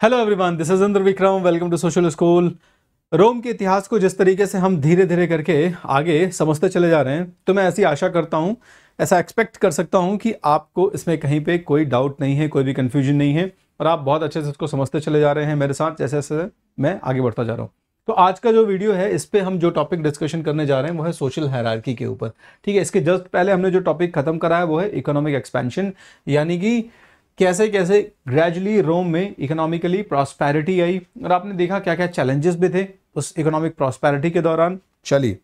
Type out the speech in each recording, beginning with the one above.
Hello everyone, this is Indra Vikram. Welcome to social school. Rome के इतिहास को जिस तरीके से हम धीरे धीरे करके आगे समझते चले जा रहे हैं, तो मैं ऐसी आशा करता हूं, ऐसा एक्सपेक्ट कर सकता हूं कि आपको इसमें कहीं पे कोई डाउट नहीं है, कोई भी कंफ्यूजन नहीं है और आप बहुत अच्छे से इसको समझते चले जा रहे हैं मेरे साथ, जैसे जैसे मैं आगे बढ़ता जा रहा हूँ। तो आज का जो वीडियो है, इस पे हम जो टॉपिक डिस्कशन करने जा रहे हैं वो है सोशल हायरार्की के ऊपर। ठीक है, इसके जस्ट पहले हमने जो टॉपिक खत्म करा है वो है इकोनॉमिक एक्सपेंशन, यानी कि कैसे कैसे ग्रेजुअली रोम में इकोनॉमिकली प्रॉस्पेरिटी आई और आपने देखा क्या क्या चैलेंजेस भी थे उस इकोनॉमिक प्रॉस्पेरिटी के दौरान। चलिए,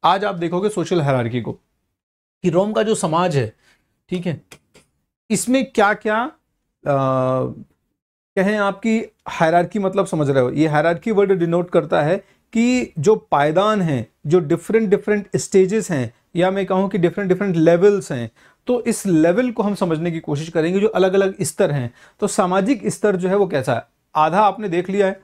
आज आप देखोगे सोशल हायरार्की को, कि रोम का जो समाज है, ठीक है, इसमें क्या क्या कहें आपकी हायरार्की, मतलब समझ रहे हो, ये हायरार्की वर्ड डिनोट करता है कि जो पायदान हैं, जो डिफरेंट डिफरेंट स्टेजेस हैं, या मैं कहूं कि डिफरेंट डिफरेंट लेवल्स हैं, तो इस लेवल को हम समझने की कोशिश करेंगे। जो अलग अलग स्तर हैं, तो सामाजिक स्तर जो है वो कैसा है, आधा आपने देख लिया है।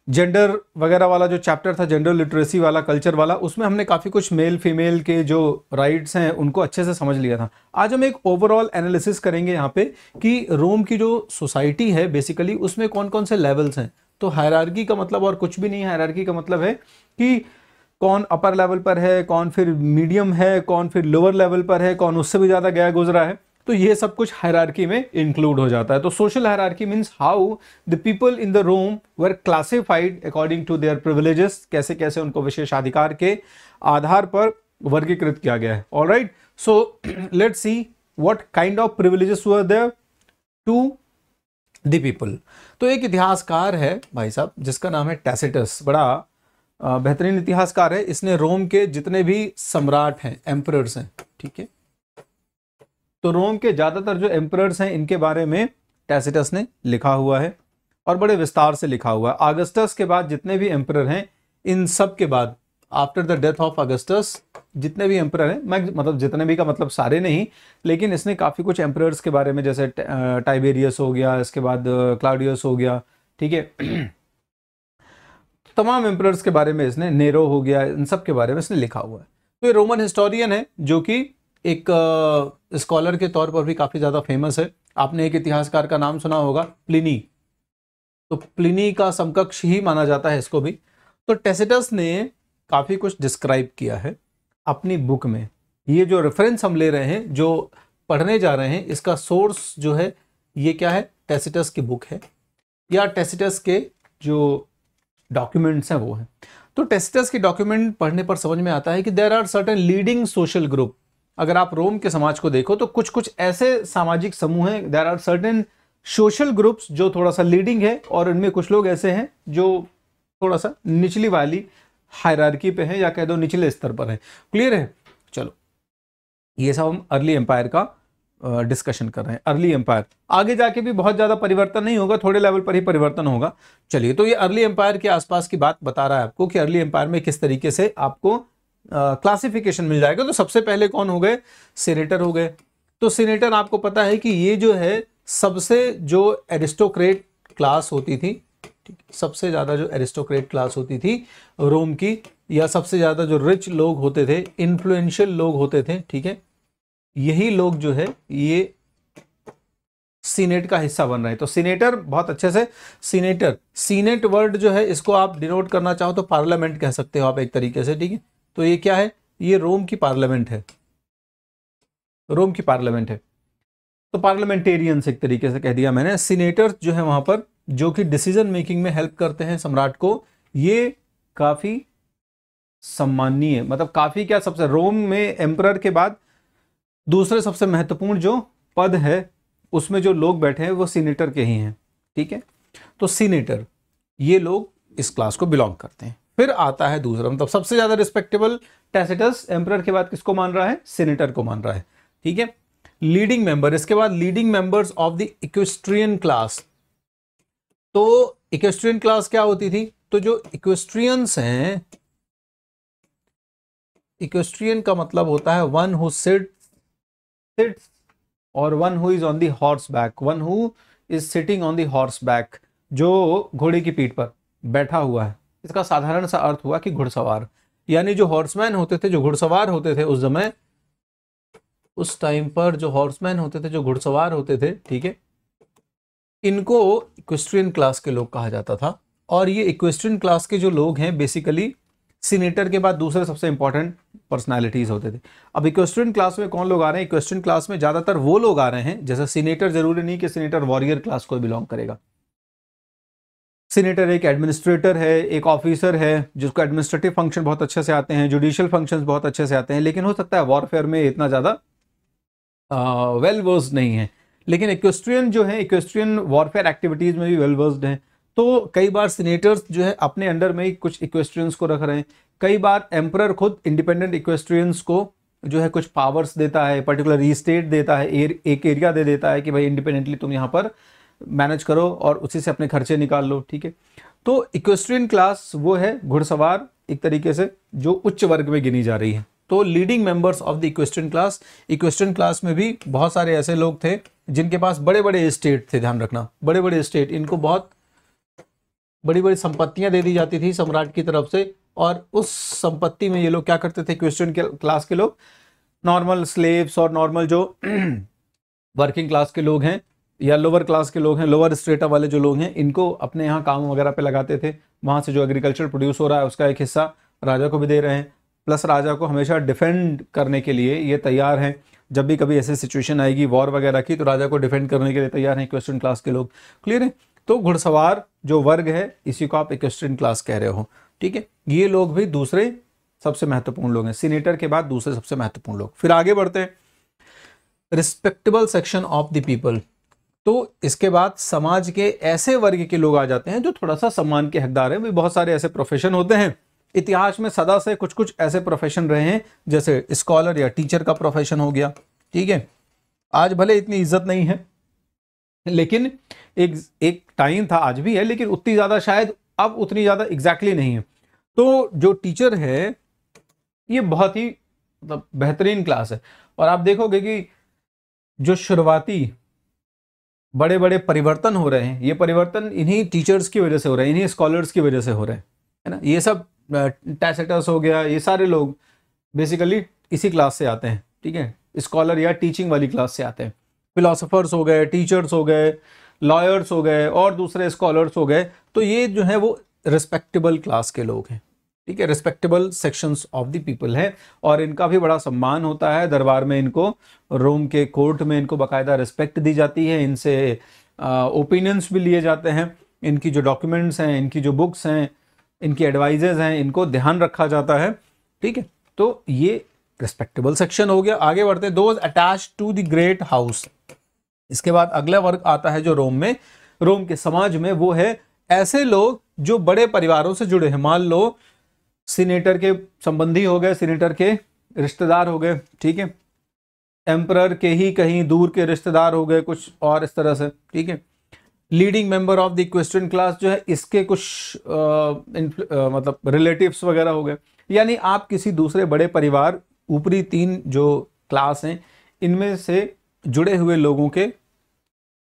जेंडर वगैरह वाला जो चैप्टर था, जेंडर लिटरेसी वाला, कल्चर वाला, उसमें हमने काफ़ी कुछ मेल फीमेल के जो राइट्स हैं उनको अच्छे से समझ लिया था। आज हम एक ओवरऑल एनालिसिस करेंगे यहाँ पे कि रोम की जो सोसाइटी है बेसिकली उसमें कौन कौन से लेवल्स हैं। तो हायरार्की का मतलब और कुछ भी नहीं है। हायरार्की का मतलब है कि कौन अपर लेवल पर है, कौन फिर मीडियम है, कौन फिर लोअर लेवल पर है, कौन उससे भी ज़्यादा गया गुजरा है। तो ये सब कुछ हायरार्की में इंक्लूड हो जाता है। तो social hierarchy means how the people in the Rome were classified according to their privileges, कैसे कैसे उनको विशेषाधिकार के आधार पर वर्गीकृत किया गया है। Alright, so let's see what kind of privileges were there to the people. तो एक इतिहासकार है भाई साहब जिसका नाम है टैसिटस, बड़ा बेहतरीन इतिहासकार है। इसने रोम के जितने भी सम्राट हैं, एम्परर्स हैं, ठीक है, तो रोम के ज्यादातर जो एम्परर्स हैं इनके बारे में टैसिटस ने लिखा हुआ है और बड़े विस्तार से लिखा हुआ है। अगस्टस के बाद जितने भी एम्परर हैं, इन सब के बाद, after the death of Augustus, जितने भी एम्परर हैं, मैं मतलब जितने भी का मतलब सारे नहीं, लेकिन इसने काफ़ी कुछ एम्परर्स के बारे में, जैसे टाइबेरियस हो गया, इसके बाद क्लाउडियस हो गया, ठीक है, तमाम एम्परर्स के बारे में इसने, नेरो हो गया, इन सब के बारे में इसने लिखा हुआ है। तो ये रोमन हिस्टोरियन है जो कि एक स्कॉलर के तौर पर भी काफ़ी ज़्यादा फेमस है। आपने एक इतिहासकार का नाम सुना होगा, प्लिनी। तो प्लिनी का समकक्ष ही माना जाता है इसको भी। तो टैसिटस ने काफ़ी कुछ डिस्क्राइब किया है अपनी बुक में। ये जो रेफरेंस हम ले रहे हैं, जो पढ़ने जा रहे हैं, इसका सोर्स जो है ये क्या है, टैसिटस की बुक है या टैसिटस के जो डॉक्यूमेंट्स हैं वो हैं। तो टैसिटस के डॉक्यूमेंट पढ़ने पर समझ में आता है कि there are certain leading social group. अगर आप रोम के समाज को देखो तो कुछ कुछ ऐसे सामाजिक समूह हैं, there are certain social groups जो थोड़ा सा लीडिंग है, और इनमें कुछ लोग ऐसे हैं जो थोड़ा सा निचली वाली हायरार्की पे है, या कह दो निचले स्तर पर है। क्लियर है? चलो, ये सब हम अर्ली एम्पायर का डिस्कशन कर रहे हैं। अर्ली एम्पायर आगे जाके भी बहुत ज्यादा परिवर्तन नहीं होगा, थोड़े लेवल पर ही परिवर्तन होगा। चलिए, तो ये अर्ली एम्पायर के आसपास की बात बता रहा है आपको कि अर्ली एम्पायर में किस तरीके से आपको क्लासिफिकेशन मिल जाएगा। तो सबसे पहले कौन हो गए, सीनेटर हो गए। तो सीनेटर आपको पता है कि ये जो है सबसे जो एरिस्टोक्रेट क्लास होती थी, सबसे ज्यादा जो एरिस्टोक्रेट क्लास होती थी रोम की, या सबसे ज्यादा जो रिच लोग होते थे, इन्फ्लुएंशियल लोग होते थे, ठीक है, यही लोग जो है ये सीनेट का हिस्सा बन रहे हैं। तो सीनेटर, बहुत अच्छे से, सीनेटर, सीनेट वर्ड जो है इसको आप डिनोट करना चाहो तो पार्लियामेंट कह सकते हो आप एक तरीके से, ठीक है। तो ये क्या है, ये रोम की पार्लियामेंट है, रोम की पार्लियामेंट है। तो पार्लियामेंटेरियंस एक तरीके से कह दिया मैंने। सीनेटर जो है वहां पर, जो कि डिसीजन मेकिंग में हेल्प करते हैं सम्राट को, ये काफी सम्माननीय, मतलब काफी क्या, सबसे रोम में एम्परर के बाद दूसरे सबसे महत्वपूर्ण जो पद है उसमें जो लोग बैठे हैं वो सीनेटर के ही हैं, ठीक है। तो सीनेटर, ये लोग इस क्लास को बिलोंग करते हैं। फिर आता है दूसरा, मतलब सबसे ज्यादा रिस्पेक्टेबल टैसिटस एम्परर के बाद किसको मान रहा है, सीनेटर को मान रहा है, ठीक है। लीडिंग मेंबर, इसके बाद leading members of the equestrian class. तो इक्वेस्ट्रियन क्लास क्या होती थी, तो जो इक्वेस्ट्रियंस हैं, इक्वेस्ट्रियन का मतलब होता है वन हु सिट्स और one who is on the horse back, one who is sitting on the horse back, जो घोड़े की पीठ पर बैठा हुआ है। इसका साधारण सा अर्थ हुआ कि घुड़सवार, यानी जो हॉर्समैन होते थे, जो घुड़सवार होते थे उस समय, उस टाइम पर जो हॉर्समैन होते थे, जो घुड़सवार होते थे, ठीक है, इनको इक्वेस्ट्रियन क्लास के लोग कहा जाता था। और ये इक्वेस्ट्रियन क्लास के जो लोग हैं बेसिकली सीनेटर के बाद दूसरे सबसे इंपॉर्टेंट पर्सनालिटीज होते थे। अब इक्वेस्ट्रियन क्लास में कौन लोग आ रहे हैं? इक्वेस्ट्रियन क्लास में ज्यादातर वो लोग आ रहे हैं, जैसे सीनेटर जरूरी नहीं कि सीनेटर वॉरियर क्लास को बिलोंग करेगा। सीनेटर एक एडमिनिस्ट्रेटर है, एक ऑफिसर है जिसको एडमिनिस्ट्रेटिव फंक्शन बहुत अच्छे से आते हैं, जुडिशियल फंक्शंस बहुत अच्छे से आते हैं, लेकिन हो सकता है वॉरफेयर में इतना ज़्यादा वेल वर्स्ड नहीं है। लेकिन इक्वेस्ट्रियन जो है, इक्वेस्ट्रियन वॉरफेयर एक्टिविटीज़ में भी वेल वर्स्ड हैं। तो कई बार सीनेटर्स जो है अपने अंडर में ही कुछ इक्वेस्ट्रियंस को रख रहे हैं। कई बार एम्परर खुद इंडिपेंडेंट इक्वेस्ट्रियंस को जो है कुछ पावर्स देता है, पर्टिकुलर रीस्टेट देता है, एक एरिया दे देता है कि भाई इंडिपेंडेंटली तुम यहाँ पर मैनेज करो और उसी से अपने खर्चे निकाल लो, ठीक है। तो इक्वेस्ट्रियन क्लास वो है घुड़सवार एक तरीके से जो उच्च वर्ग में गिनी जा रही है। तो leading members of the equestrian class में भी बहुत सारे ऐसे लोग थे जिनके पास बड़े बड़े एस्टेट थे। ध्यान रखना, बड़े बड़े एस्टेट, इनको बहुत बड़ी बड़ी संपत्तियां दे दी जाती थी सम्राट की तरफ से, और उस संपत्ति में ये लोग क्या करते थे? इक्वेस्ट्रियन क्लास के लोग नॉर्मल स्लेव्स और नॉर्मल जो वर्किंग क्लास के लोग हैं या लोअर क्लास के लोग हैं, लोअर स्ट्रेटा वाले जो लोग हैं, इनको अपने यहाँ काम वगैरह पे लगाते थे। वहाँ से जो एग्रीकल्चर प्रोड्यूस हो रहा है उसका एक हिस्सा राजा को भी दे रहे हैं, प्लस राजा को हमेशा डिफेंड करने के लिए ये तैयार हैं। जब भी कभी ऐसी सिचुएशन आएगी वॉर वगैरह की, तो राजा को डिफेंड करने के लिए तैयार हैं इक्वेस्ट्रियन क्लास के लोग। क्लियर है? तो घुड़सवार जो वर्ग है इसी को आप इक्वेस्ट्रियन क्लास कह रहे हो, ठीक है। ये लोग भी दूसरे सबसे महत्वपूर्ण लोग हैं, सीनेटर के बाद दूसरे सबसे महत्वपूर्ण लोग। फिर आगे बढ़ते हैं, respectable section of the people. तो इसके बाद समाज के ऐसे वर्ग के लोग आ जाते हैं जो थोड़ा सा सम्मान के हकदार हैं। भी बहुत सारे ऐसे प्रोफेशन होते हैं, इतिहास में सदा से कुछ कुछ ऐसे प्रोफेशन रहे हैं, जैसे स्कॉलर या टीचर का प्रोफेशन हो गया, ठीक है। आज भले इतनी इज्जत नहीं है, लेकिन एक टाइम था, आज भी है, लेकिन उतनी ज्यादा शायद अब उतनी ज्यादा एग्जैक्टली नहीं है। तो जो टीचर है ये बहुत ही मतलब बेहतरीन क्लास है। और आप देखोगे कि जो शुरुआती बड़े बड़े परिवर्तन हो रहे हैं, ये परिवर्तन इन्हीं टीचर्स की वजह से हो रहे हैं, इन्हीं स्कॉलर्स की वजह से हो रहे हैं, है ना। ये सब टैसिटस हो गया, ये सारे लोग बेसिकली इसी क्लास से आते हैं, ठीक है। स्कॉलर या टीचिंग वाली क्लास से आते हैं। फिलोसोफर्स हो गए, टीचर्स हो गए, लॉयर्स हो गए और दूसरे स्कॉलर्स हो गए। तो ये जो है वो रिस्पेक्टेबल क्लास के लोग हैं, ठीक है। Respectable sections of the people है और इनका भी बड़ा सम्मान होता है दरबार में। इनको रोम के कोर्ट में इनको बाकायदा रिस्पेक्ट दी जाती है, इनसे ओपिनियंस भी लिए जाते हैं, इनकी जो डॉक्यूमेंट्स हैं, इनकी जो बुक्स हैं, इनकी एडवाइजेज हैं, इनको ध्यान रखा जाता है, ठीक है। तो ये रिस्पेक्टेबल सेक्शन हो गया। आगे बढ़ते हैं, those attach to the great house. इसके बाद अगला वर्ग आता है जो रोम के समाज में, वो है ऐसे लोग जो बड़े परिवारों से जुड़े हैं। मान लो सीनेटर के संबंधी हो गए, सीनेटर के रिश्तेदार हो गए, ठीक है। एम्परर के ही कहीं दूर के रिश्तेदार हो गए कुछ, और इस तरह से, ठीक है। Leading member of the equestrian class जो है इसके कुछ मतलब रिलेटिव्स वगैरह हो गए। यानी आप किसी दूसरे बड़े परिवार, ऊपरी तीन जो क्लास हैं, इनमें से जुड़े हुए लोगों के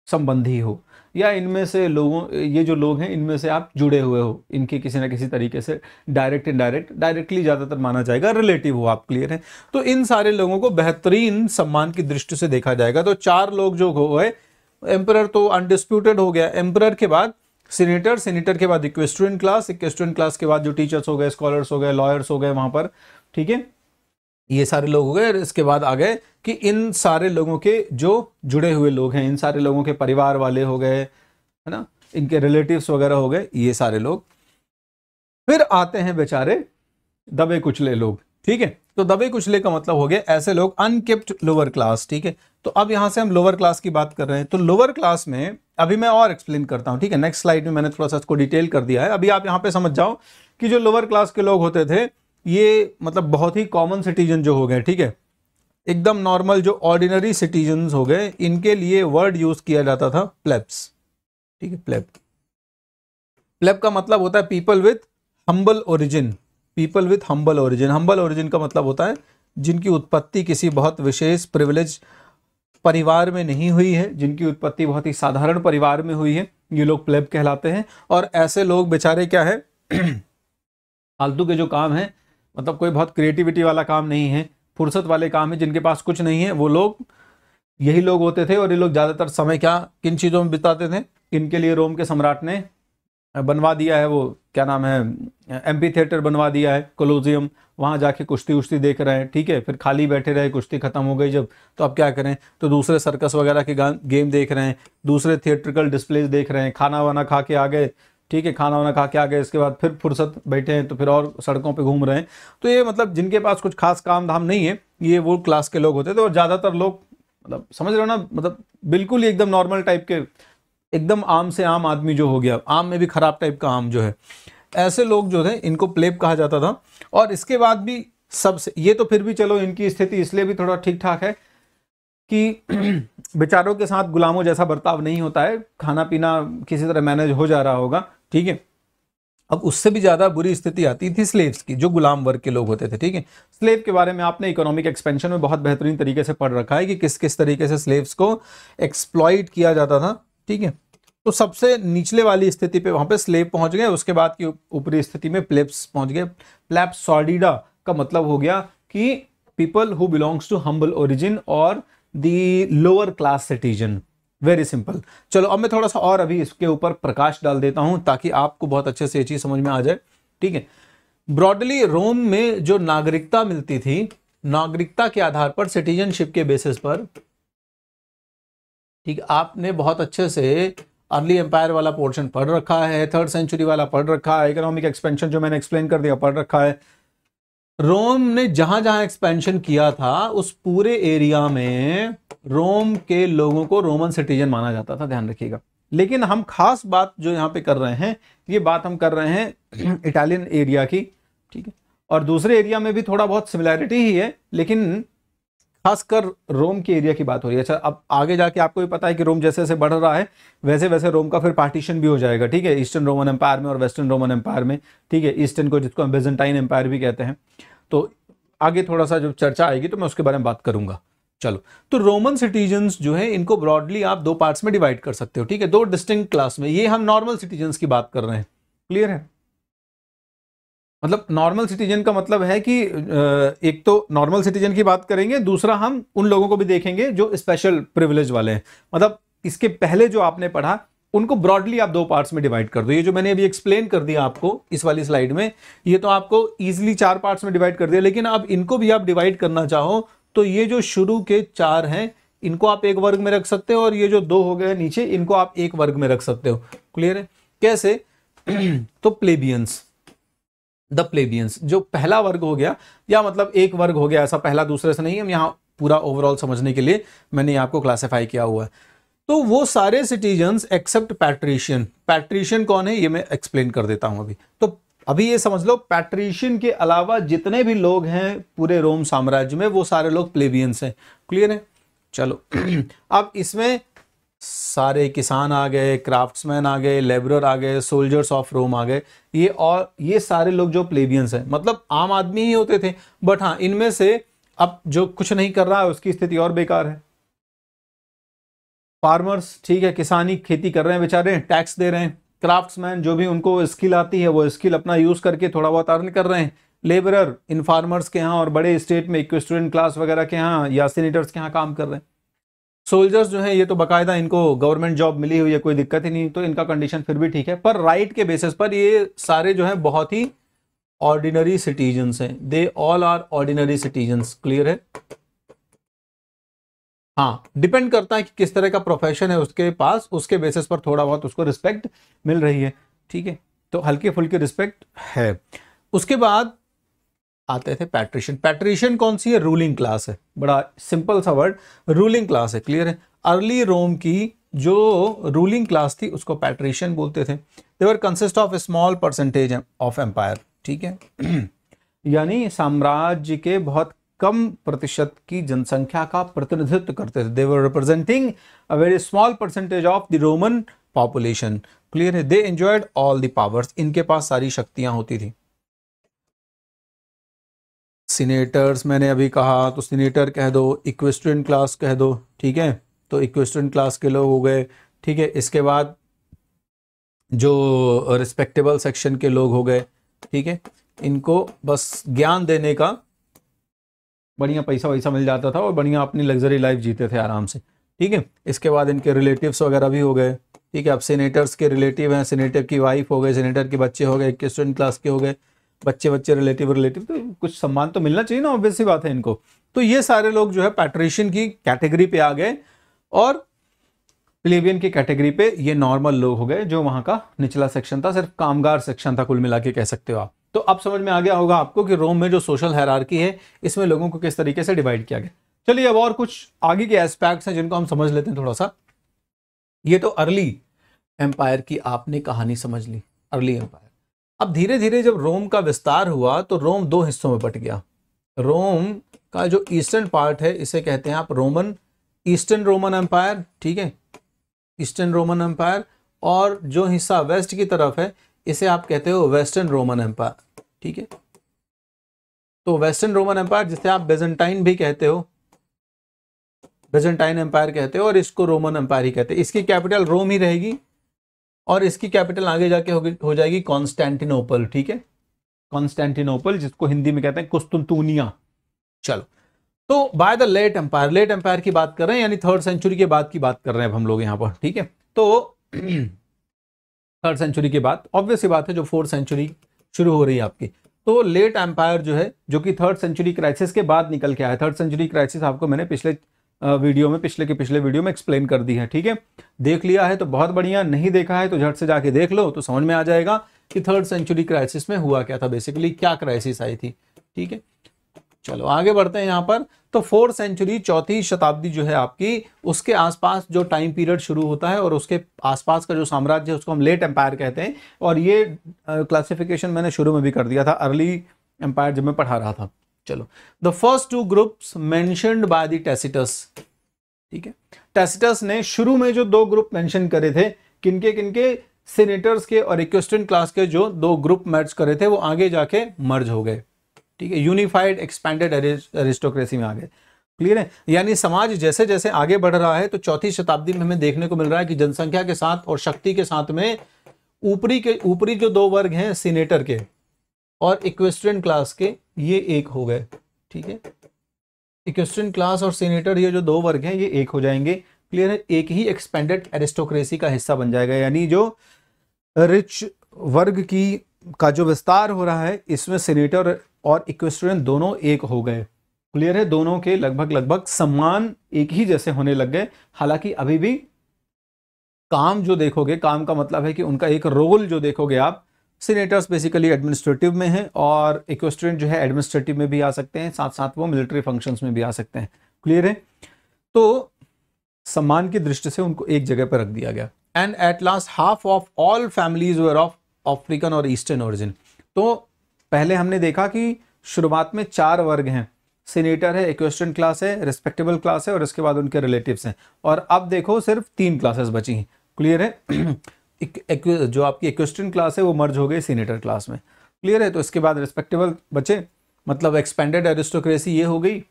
संबंधी हो, या इनमें से लोगों, ये जो लोग हैं इनमें से आप जुड़े हुए हो, इनके किसी ना किसी तरीके से डायरेक्ट इनडायरेक्ट, डायरेक्टली ज़्यादातर माना जाएगा, रिलेटिव हो आप। क्लियर है? तो इन सारे लोगों को बेहतरीन सम्मान की दृष्टि से देखा जाएगा। तो चार लोग जो हो गए, एम्परर तो अनडिस्प्यूटेड हो गया, एम्परर के बाद सीनेटर, सीनेटर के बाद इक्वेस्ट्रियन क्लास, इक्वेस्ट्रियन क्लास के बाद जो टीचर्स हो गए, स्कॉलर्स हो गए, लॉयर्स हो गए वहाँ पर, ठीक है। ये सारे लोग हो गए। इसके बाद आ गए कि इन सारे लोगों के जो जुड़े हुए लोग हैं, इन सारे लोगों के परिवार वाले हो गए, है ना, इनके रिलेटिव्स वगैरह हो गए, ये सारे लोग। फिर आते हैं बेचारे दबे कुचले लोग, ठीक है। तो दबे कुचले का मतलब हो गया ऐसे लोग अनकेप्ट लोअर क्लास, ठीक है। तो अब यहां से हम लोअर क्लास की बात कर रहे हैं। तो लोअर क्लास में अभी मैं और एक्सप्लेन करता हूं, ठीक है। नेक्स्ट स्लाइड में मैंने थोड़ा सा इसको डिटेल कर दिया है। अभी आप यहां पे समझ जाओ कि जो लोअर क्लास के लोग होते थे, ये मतलब बहुत ही कॉमन सिटीजन जो हो गए, ठीक है, एकदम नॉर्मल जो ऑर्डिनरी सिटीजन हो गए, इनके लिए वर्ड यूज किया जाता था प्लेब्स, ठीक है। प्लेब का मतलब होता है people with humble origin, people with humble origin. Humble origin का मतलब होता है जिनकी उत्पत्ति किसी बहुत विशेष प्रिविलेज परिवार में नहीं हुई है, जिनकी उत्पत्ति बहुत ही साधारण परिवार में हुई है, ये लोग प्लेब कहलाते हैं। और ऐसे लोग बेचारे क्या है, फालतू के जो काम है, मतलब कोई बहुत क्रिएटिविटी वाला काम नहीं है, फुर्सत वाले काम है, जिनके पास कुछ नहीं है, वो लोग यही लोग होते थे। और ये लोग ज्यादातर समय क्या किन चीजों में बिताते थे? इनके लिए रोम के सम्राट ने बनवा दिया है, वो क्या नाम है, एम्पी थिएटर बनवा दिया है, कोलोजियम, वहाँ जाके कुश्ती उश्ती देख रहे हैं, ठीक है। फिर खाली बैठे रहे, कुश्ती खत्म हो गई जब, तो अब क्या करें, तो दूसरे सर्कस वगैरह के गेम देख रहे हैं, दूसरे थिएट्रिकल डिस्प्लेज देख रहे हैं, खाना वाना खा के आ गए, ठीक है, खाना वाना खा के आ गए, इसके बाद फिर फुर्सत बैठे हैं तो फिर और सड़कों पे घूम रहे हैं। तो ये मतलब जिनके पास कुछ खास काम धाम नहीं है, ये वो क्लास के लोग होते थे। और ज़्यादातर लोग मतलब समझ रहे हो ना, मतलब बिल्कुल ही एकदम नॉर्मल टाइप के, एकदम आम से आम आदमी जो हो गया, आम में भी खराब टाइप का आम जो है, ऐसे लोग जो थे इनको प्लेब कहा जाता था। और इसके बाद भी सबसे, ये तो फिर भी चलो इनकी स्थिति इसलिए भी थोड़ा ठीक ठाक है कि बेचारों के साथ गुलामों जैसा बर्ताव नहीं होता है, खाना पीना किसी तरह मैनेज हो जा रहा होगा, ठीक है। अब उससे भी ज्यादा बुरी स्थिति आती थी स्लेव्स की, जो गुलाम वर्ग के लोग होते थे, ठीक है। स्लेव के बारे में आपने इकोनॉमिक एक्सपेंशन में बहुत बेहतरीन तरीके से पढ़ रखा है कि किस किस तरीके से स्लेव्स को एक्सप्लॉइट किया जाता था, ठीक है। तो सबसे निचले वाली स्थिति पे वहां पे स्लेव पहुंच गए, उसके बाद की ऊपरी स्थिति में प्लेब्स पहुंच गए। प्लेब्स सॉर्डिडा का मतलब हो गया कि people who belongs to humble origin और the lower class citizen, very simple. चलो अब मैं थोड़ा सा और अभी इसके ऊपर प्रकाश डाल देता हूं ताकि आपको बहुत अच्छे से ये चीज समझ में आ जाए, ठीक है। ब्रॉडली रोम में जो नागरिकता मिलती थी, नागरिकता के आधार पर, सिटीजनशिप के बेसिस पर, ठीक, आपने बहुत अच्छे से अर्ली एम्पायर वाला पोर्शन पढ़ रखा है, 3rd सेंचुरी वाला पढ़ रखा है, इकोनॉमिक एक्सपेंशन जो मैंने एक्सप्लेन कर दिया पढ़ रखा है। रोम ने जहां जहां एक्सपेंशन किया था उस पूरे एरिया में रोम के लोगों को रोमन सिटीजन माना जाता था, ध्यान रखिएगा। लेकिन हम खास बात जो यहाँ पे कर रहे हैं, ये बात हम कर रहे हैं इटालियन एरिया की, ठीक है। और दूसरे एरिया में भी थोड़ा बहुत सिमिलैरिटी ही है, लेकिन खासकर रोम के एरिया की बात हो रही है। अच्छा, अब आगे जाके आपको भी पता है कि रोम जैसे जैसे बढ़ रहा है वैसे वैसे रोम का फिर पार्टीशन भी हो जाएगा, ठीक है, ईस्टर्न रोमन एम्पायर में और वेस्टर्न रोमन एम्पायर में, ठीक है। ईस्टर्न को जिसको हम बेजेंटाइन एम्पायर भी कहते हैं। तो आगे थोड़ा सा जब चर्चा आएगी तो मैं उसके बारे में बात करूंगा। चलो, तो रोमन सिटीजन्स जो है इनको ब्रॉडली आप 2 पार्ट्स में डिवाइड कर सकते हो, ठीक है, 2 डिस्टिंक्ट क्लास में। ये हम नॉर्मल सिटीजन्स की बात कर रहे हैं, क्लियर है। मतलब नॉर्मल सिटीजन का मतलब है कि एक तो नॉर्मल सिटीजन की बात करेंगे, दूसरा हम उन लोगों को भी देखेंगे जो स्पेशल प्रिविलेज वाले हैं। मतलब इसके पहले जो आपने पढ़ा उनको ब्रॉडली आप 2 पार्ट्स में डिवाइड कर दो। ये जो मैंने अभी एक्सप्लेन कर दिया आपको इस वाली स्लाइड में, ये तो आपको इजीली 4 पार्ट्स में डिवाइड कर दिया। लेकिन अब इनको भी आप डिवाइड करना चाहो तो ये जो शुरू के 4 हैं इनको आप एक वर्ग में रख सकते हो, और ये जो 2 हो गए नीचे इनको आप एक वर्ग में रख सकते हो, क्लियर है। कैसे? तो प्लेबियंस, द प्लेबियंस जो पहला वर्ग हो गया, या मतलब एक वर्ग हो गया, ऐसा पहला दूसरे से नहीं, हम यहाँ पूरा ओवरऑल समझने के लिए मैंने आपको क्लासिफाई किया हुआ है। तो वो सारे सिटीजन्स एक्सेप्ट पैट्रिशियन। पैट्रिशियन कौन है ये मैं एक्सप्लेन कर देता हूं अभी। तो अभी ये समझ लो, पैट्रिशियन के अलावा जितने भी लोग हैं पूरे रोम साम्राज्य में वो सारे लोग प्लेबियंस हैं, क्लियर है। चलो अब इसमें सारे किसान आ गए, क्राफ्ट्समैन आ गए, लेबरर आ गए, सोल्जर्स ऑफ रोम आ गए, ये और ये सारे लोग जो प्लेबियंस हैं मतलब आम आदमी ही होते थे। बट हाँ, इनमें से अब जो कुछ नहीं कर रहा है उसकी स्थिति और बेकार है। फार्मर्स, ठीक है, किसानी खेती कर रहे हैं बेचारे, टैक्स दे रहे हैं। क्राफ्ट्समैन जो भी उनको स्किल आती है वो स्किल अपना यूज करके थोड़ा बहुत अर्न कर रहे हैं। लेबरर इन फार्मर्स के यहाँ और बड़े स्टेट में इक्विस्टोरियन क्लास वगैरह के यहाँ या सीनेटर्स के यहाँ काम कर रहे हैं। सोल्जर्स जो है ये तो बाकायदा इनको गवर्नमेंट जॉब मिली हुई है, कोई दिक्कत ही नहीं, तो इनका कंडीशन फिर भी ठीक है। पर राइट के बेसिस पर ये सारे जो है बहुत ही ऑर्डिनरी सिटीजन्स हैं, they all are ordinary citizens, clear है। हाँ, डिपेंड करता है कि किस तरह का प्रोफेशन है उसके पास, उसके बेसिस पर थोड़ा बहुत उसको रिस्पेक्ट मिल रही है, ठीक है। तो हल्की फुल्की रिस्पेक्ट है। उसके बाद आते थे पैट्रिशियन। पैट्रिशियन कौन सी है? रूलिंग क्लास है, बड़ा सिंपल सा वर्ड, रूलिंग क्लास है, क्लियर है। अर्ली रोम की जो रूलिंग क्लास थी उसको पैट्रिशियन बोलते थे। They were consist of a small percentage of empire, ठीक है यानी साम्राज्य के बहुत कम प्रतिशत की जनसंख्या का प्रतिनिधित्व करते थे। They were representing a very small percentage of the Roman population, clear है। They enjoyed all the powers, इनके पास सारी शक्तियां होती थी। सीनेटर्स मैंने अभी कहा तो सीनेटर कह दो, इक्वेस्ट्रियन क्लास कह दो, ठीक है, तो इक्वेस्ट्रियन क्लास के लोग हो गए, ठीक है। इसके बाद जो रिस्पेक्टेबल सेक्शन के लोग हो गए, ठीक है, इनको बस ज्ञान देने का बढ़िया पैसा वैसा मिल जाता था और बढ़िया अपनी लग्जरी लाइफ जीते थे आराम से, ठीक है। इसके बाद इनके रिलेटिव्स वगैरह भी हो गए, ठीक है। अब सीनेटर्स के रिलेटिव हैं, सीनेटर की वाइफ हो गए, सीनेटर के बच्चे हो गए, स्टूडेंट क्लास के हो गए, बच्चे रिलेटिव, तो कुछ सम्मान तो मिलना चाहिए ना, ऑब्वियस सी बात है इनको। तो ये सारे लोग जो है पैट्रिशियन की कैटेगरी पे आ गए, और प्लेबियन की कैटेगरी पे ये नॉर्मल लोग हो गए, जो वहां का निचला सेक्शन था, सिर्फ कामगार सेक्शन था, कुल मिला के कह सकते हो आप। तो अब समझ में आ गया होगा आपको कि रोम में जो सोशल हायरार्की है, इसमें लोगों को किस तरीके से डिवाइड किया गया। चलिए अब और कुछ आगे के एस्पेक्ट्स हैं जिनको हम समझ लेते हैं थोड़ा सा। ये तो अर्ली एम्पायर की आपने कहानी समझ ली, अर्ली एम्पायर। अब धीरे धीरे जब रोम का विस्तार हुआ तो रोम दो हिस्सों में बट गया। रोम का जो ईस्टर्न पार्ट है, इसे कहते हैं आप रोमन, ईस्टर्न रोमन एम्पायर, ठीक है, ईस्टर्न रोमन एम्पायर। और जो हिस्सा वेस्ट की तरफ है, इसे आप कहते हो वेस्टर्न रोमन एम्पायर, ठीक है। तो वेस्टर्न रोमन एम्पायर, जिसे आप बेजेंटाइन भी कहते हो, बेजेंटाइन एम्पायर कहते हो, और इसको रोमन एम्पायर ही कहते हैं। इसकी कैपिटल रोम ही रहेगी, और इसकी कैपिटल आगे जाके हो जाएगी कॉन्स्टेंटिनोपल, ठीक है, कॉन्स्टेंटिनोपल, जिसको हिंदी में कहते हैं कुस्तुनतुनिया। चलो, तो by the late empire, late empire की बात कर रहे हैं, यानी 3rd सेंचुरी के बाद की बात कर रहे हैं अब हम लोग यहाँ पर, ठीक है। तो 3rd सेंचुरी के बाद ऑब्वियस सी बात है, जो 4th सेंचुरी शुरू हो रही है आपकी, तो लेट एम्पायर जो है, जो कि 3rd सेंचुरी क्राइसिस के बाद निकल के आया। 3rd सेंचुरी क्राइसिस आपको मैंने पिछले वीडियो में, पिछले वीडियो में एक्सप्लेन कर दी है, ठीक है। देख लिया है तो बहुत बढ़िया, नहीं देखा है तो झट से जाके देख लो, तो समझ में आ जाएगा कि 3rd सेंचुरी क्राइसिस में हुआ क्या था, बेसिकली क्या क्राइसिस आई थी, ठीक है। चलो आगे बढ़ते हैं यहाँ पर। तो 4th सेंचुरी, 4वीं शताब्दी जो है आपकी, उसके आसपास जो टाइम पीरियड शुरू होता है, और उसके आसपास का जो साम्राज्य है, उसको हम लेट एम्पायर कहते हैं। और ये क्लासिफिकेशन मैंने शुरू में भी कर दिया था, अर्ली एम्पायर जब मैं पढ़ा रहा था। चलो, the first 2 groups mentioned by the Tacitus, ठीक है। टैसिटस ने शुरू में जो 2 ग्रुप मेंशन करे थे, किनके किनके, सीनेटर्स के और इक्वेस्ट्रियन क्लास के, जो 2 ग्रुप मर्ज करे थे, वो आगे जाके मर्ज हो गए, ठीक है, यूनिफाइड एक्सपैंडेड एरिस्टोक्रेसी में आ गए। क्लियर है। यानी समाज जैसे जैसे आगे बढ़ रहा है, तो 4वीं शताब्दी में हमें देखने को मिल रहा है कि जनसंख्या के साथ और शक्ति के साथ में ऊपरी जो 2 वर्ग हैं, सीनेटर के और इक्वेस्ट्रियन क्लास के, ये एक हो गए, ठीक है। इक्वेस्ट्रियन क्लास और सीनेटर, ये जो 2 वर्ग हैं, ये एक हो जाएंगे। क्लियर है। एक ही एक्सपेंडेड एरिस्टोक्रेसी का हिस्सा बन जाएगा, यानी जो रिच वर्ग का जो विस्तार हो रहा है, इसमें सीनेटर और इक्वेस्ट्रियन दोनों एक हो गए। क्लियर है। दोनों के लगभग सम्मान एक ही जैसे होने लग गए। हालांकि अभी भी काम जो देखोगे, काम का मतलब है कि उनका एक रोल जो देखोगे आप, सीनेटर्स बेसिकली एडमिनिस्ट्रेटिव में हैं, और इक्वेस्ट्रियन जो है एडमिनिस्ट्रेटिव में भी आ सकते हैं, साथ साथ वो मिलिट्री फंक्शंस में भी आ सकते हैं। क्लियर है। तो सम्मान की दृष्टि से उनको एक जगह पर रख दिया गया। And at last half of all families were of African और ईस्टर्न ओरिजिन। तो पहले हमने देखा कि शुरुआत में 4 वर्ग हैं, सीनेटर है, इक्वेस्ट्रियन क्लास है, रिस्पेक्टेबल क्लास है, और इसके बाद उनके रिलेटिव्स हैं। और अब देखो सिर्फ 3 क्लासेस बची हैं। क्लियर है। जो आपकी इक्वेस्ट्रियन क्लास है वो मर्ज हो गई सीनेटर क्लास में। क्लियर है। तो इसके बाद रिस्पेक्टेबल बचे, मतलब एक्सपेंडेड एरिस्टोक्रेसी ये हो गई,